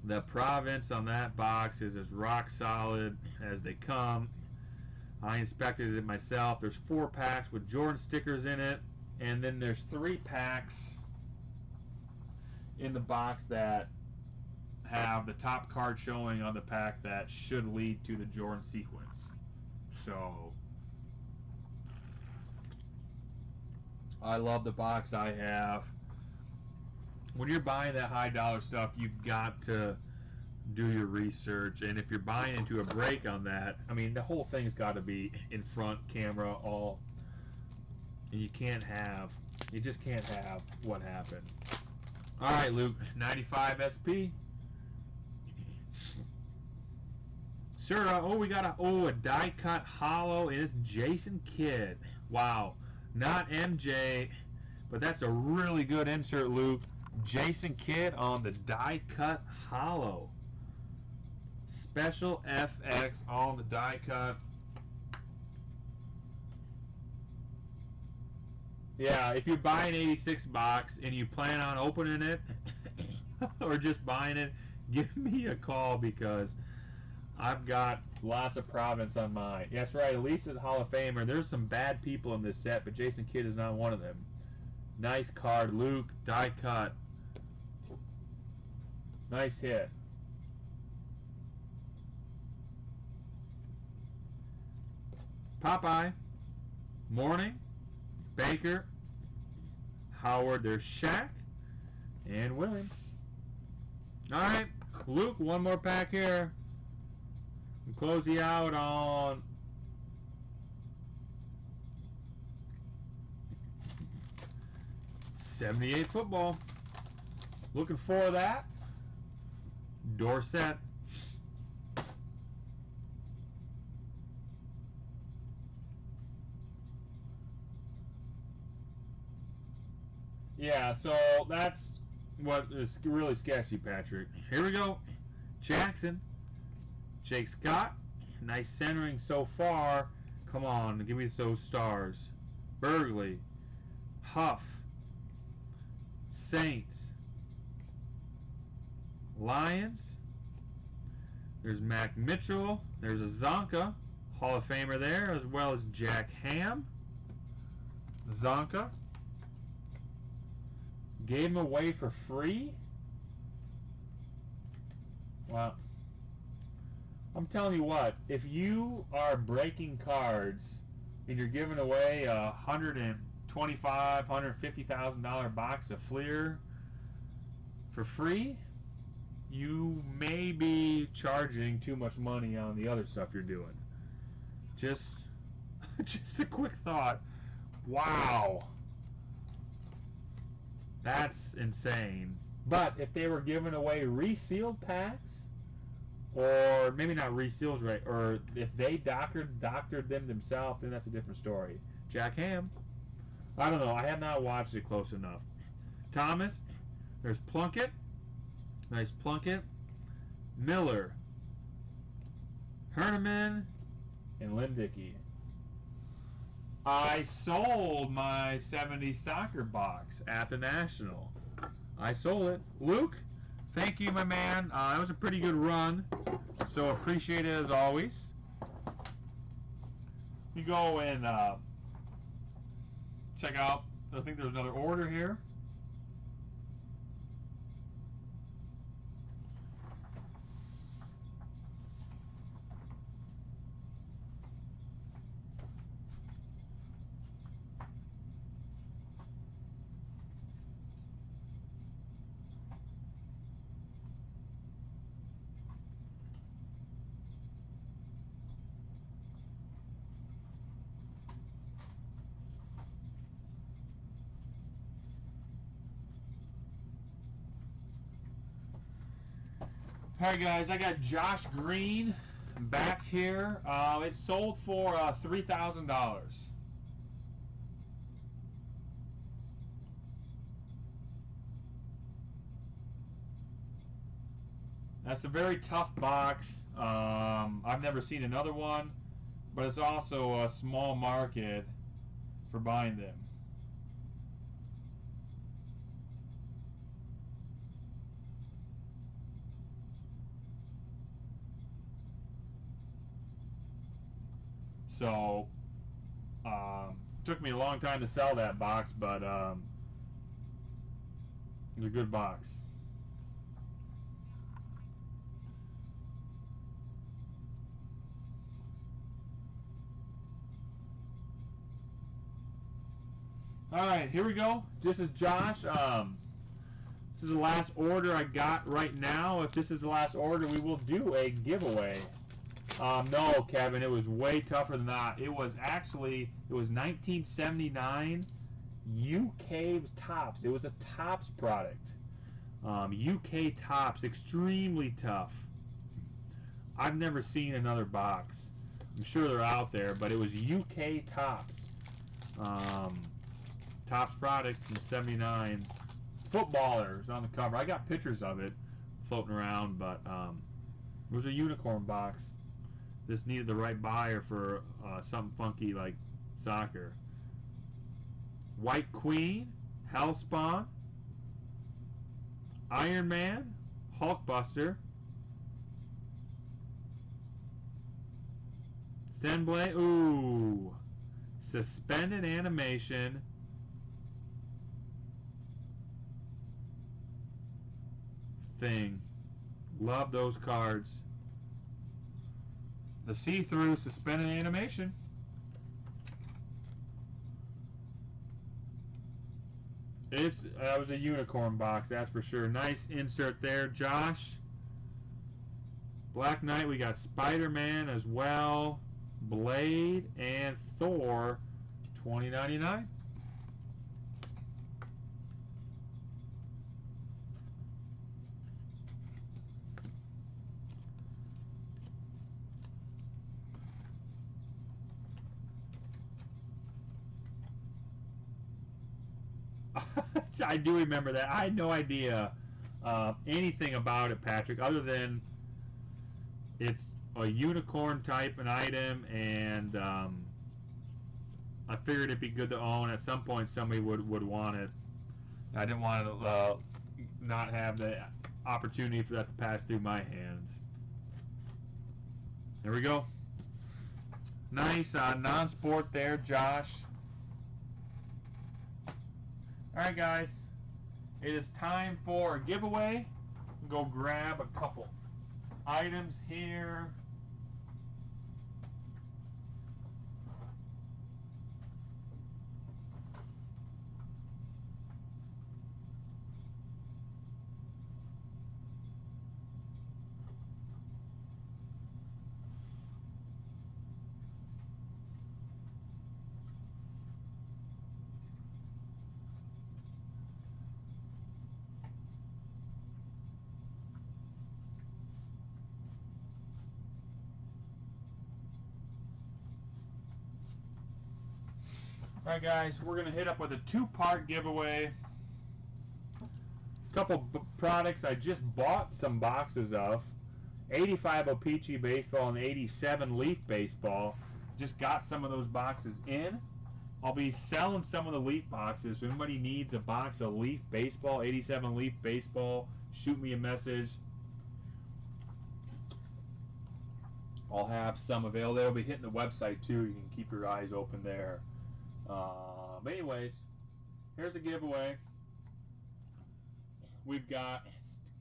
The provenance on that box is as rock solid as they come. I inspected it myself. There's 4 packs with Jordan stickers in it, and then there's 3 packs in the box that have the top card showing on the pack that should lead to the Jordan sequence. So I love the box I have. When you're buying that high dollar stuff, you've got to do your research, and if you're buying into a break on that, I mean, the whole thing's got to be in front camera, all, and you just can't have what happened. All right, Luke, 95 SP. Serta, we got a die cut hollow, and it's Jason Kidd. Wow, not MJ, but that's a really good insert, Luke. Jason Kidd on the die cut hollow. Special FX on the die cut. Yeah, if you're buying 86 box and you plan on opening it or just buying it, give me a call because I've got lots of provenance on mine. Yeah, that's right, Elisa's a Hall of Famer. There's some bad people in this set, but Jason Kidd is not one of them. Nice card, Luke, die cut. Nice hit. Popeye, Morning, Baker, Howard, there's Shaq, and Williams. All right, Luke, one more pack here. We'll close you out on '78 football. Looking for that. Dorsett. Yeah, so that's what is really sketchy, Patrick. Here we go. Jackson. Jake Scott. Nice centering so far. Come on, give me those stars. Burgley. Huff. Saints. Lions. There's Mac Mitchell. There's a Zonka. Hall of Famer there, as well as Jack Ham. Zonka. Gave him away for free? Well, I'm telling you what, if you are breaking cards and you're giving away a $125,000, $150,000 box of Fleer for free, you may be charging too much money on the other stuff you're doing. Just a quick thought. Wow. That's insane. But if they were giving away resealed packs, or maybe not resealed, right, or if they doctored them themselves, then that's a different story. Jack Ham. I don't know. I have not watched it close enough. Thomas. There's Plunkett. Nice Plunkett. Miller. Herneman. And Lynn Dickey. I sold my '70s soccer box at the National. I sold it. Luke, thank you, my man. It was a pretty good run, so appreciate it as always. You go and check out, I think there's another order here. Alright guys, I got Josh Green back here. It sold for $3,000. That's a very tough box. I've never seen another one, but it's also a small market for buying them. So, took me a long time to sell that box, but it's a good box. Alright, here we go. This is Josh. This is the last order I got right now. If this is the last order, we will do a giveaway. No, Kevin, it was way tougher than that. It was 1979 UK Tops. It was a Tops product. UK Tops, extremely tough. I've never seen another box. I'm sure they're out there, but it was UK Tops. Tops product from 79. Footballers on the cover. I got pictures of it floating around, but it was a unicorn box. This needed the right buyer for something funky like soccer. White Queen, Hellspawn, Iron Man, Hulkbuster, Stenblade, ooh, suspended animation, Thing. Love those cards. The see-through suspended animation. That was a unicorn box, that's for sure. Nice insert there, Josh. Black Knight, we got Spider-Man as well, Blade, and Thor, $20.99. I do remember that. I had no idea anything about it, Patrick, other than it's a unicorn type an item, and I figured it'd be good to own. At some point, somebody would want it. I didn't want to not have the opportunity for that to pass through my hands. There we go. Nice non-sport there, Josh. Alright guys, it is time for a giveaway. Go grab a couple items here. Alright guys, we're going to hit up with a two-part giveaway. A couple products I just bought some boxes of. 85 O-Pee-Chee Baseball and 87 Leaf Baseball. Just got some of those boxes in. I'll be selling some of the Leaf boxes. So anybody needs a box of Leaf Baseball, 87 Leaf Baseball, shoot me a message. I'll have some available. They'll be hitting the website too. You can keep your eyes open there. Anyways, here's a giveaway. We've got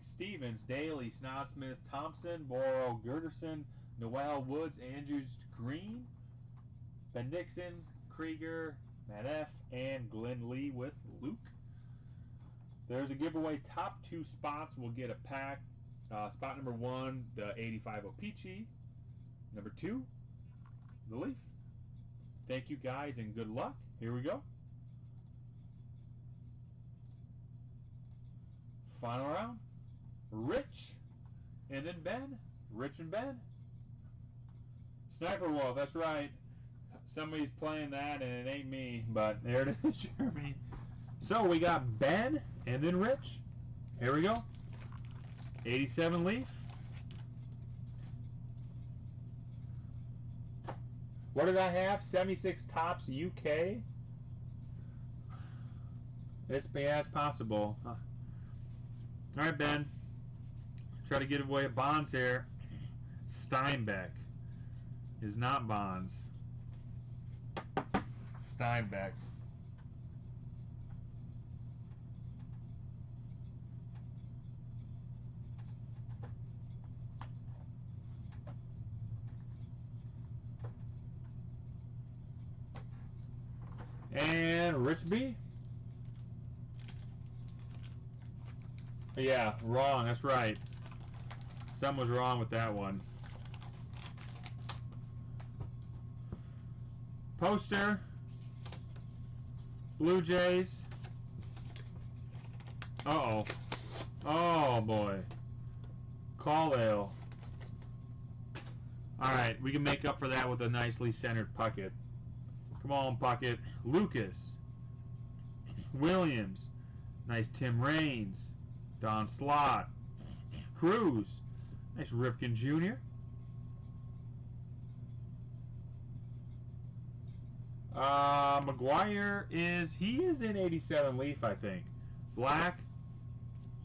Stevens, Daly, Snodsmith, Thompson, Borrow, Girderson, Noel, Woods, Andrews, Green, Ben Nixon, Krieger, Matt F., and Glenn Lee with Luke. There's a giveaway. Top 2 spots will get a pack. Spot number 1, the 85 Peachy. Number 2, the Leaf. Thank you guys and good luck. Here we go. Final round. Rich and then Ben. Rich and Ben. Sniper Wolf, that's right. Somebody's playing that and it ain't me, but there it is, Jeremy. So we got Ben and then Rich. Here we go. 87 Leaf. What did I have? 76 Tops UK. It's possible. All right, Ben. Try to get away at Bonds here. Steinbeck is not Bonds. Steinbeck. And Rich B. Yeah, wrong. That's right. Something was wrong with that one. Poster. Blue Jays. Uh-oh. Oh, boy. Carlisle. Alright, we can make up for that with a nicely centered Puckett. Come on, Puckett. Lucas. Williams. Nice Tim Raines. Don Slott. Cruz. Nice Ripken Jr. McGuire he is in 87 Leaf, I think. Black,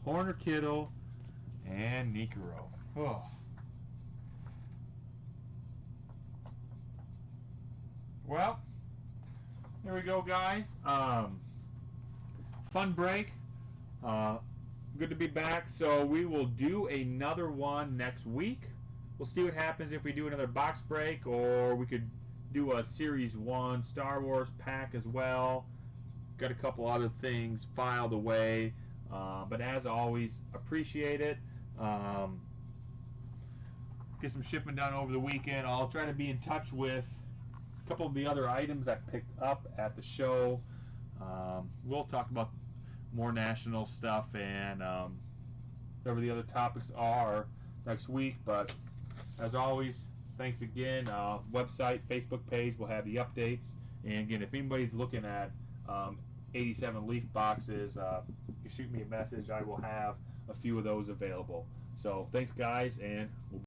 Horner Kittle, and Necro. Oh. Well, there we go, guys. Fun break. Good to be back. So we will do another one next week. We'll see what happens if we do another box break, or we could do a Series 1 Star Wars pack as well. Got a couple other things filed away. But as always, appreciate it. Get some shipment done over the weekend. I'll try to be in touch with a couple of the other items I picked up at the show. We'll talk about more national stuff and whatever the other topics are next week. But as always, thanks again. Website, Facebook page will have the updates. And again, if anybody's looking at 87 Leaf boxes, you shoot me a message. I will have a few of those available. So thanks, guys, and we'll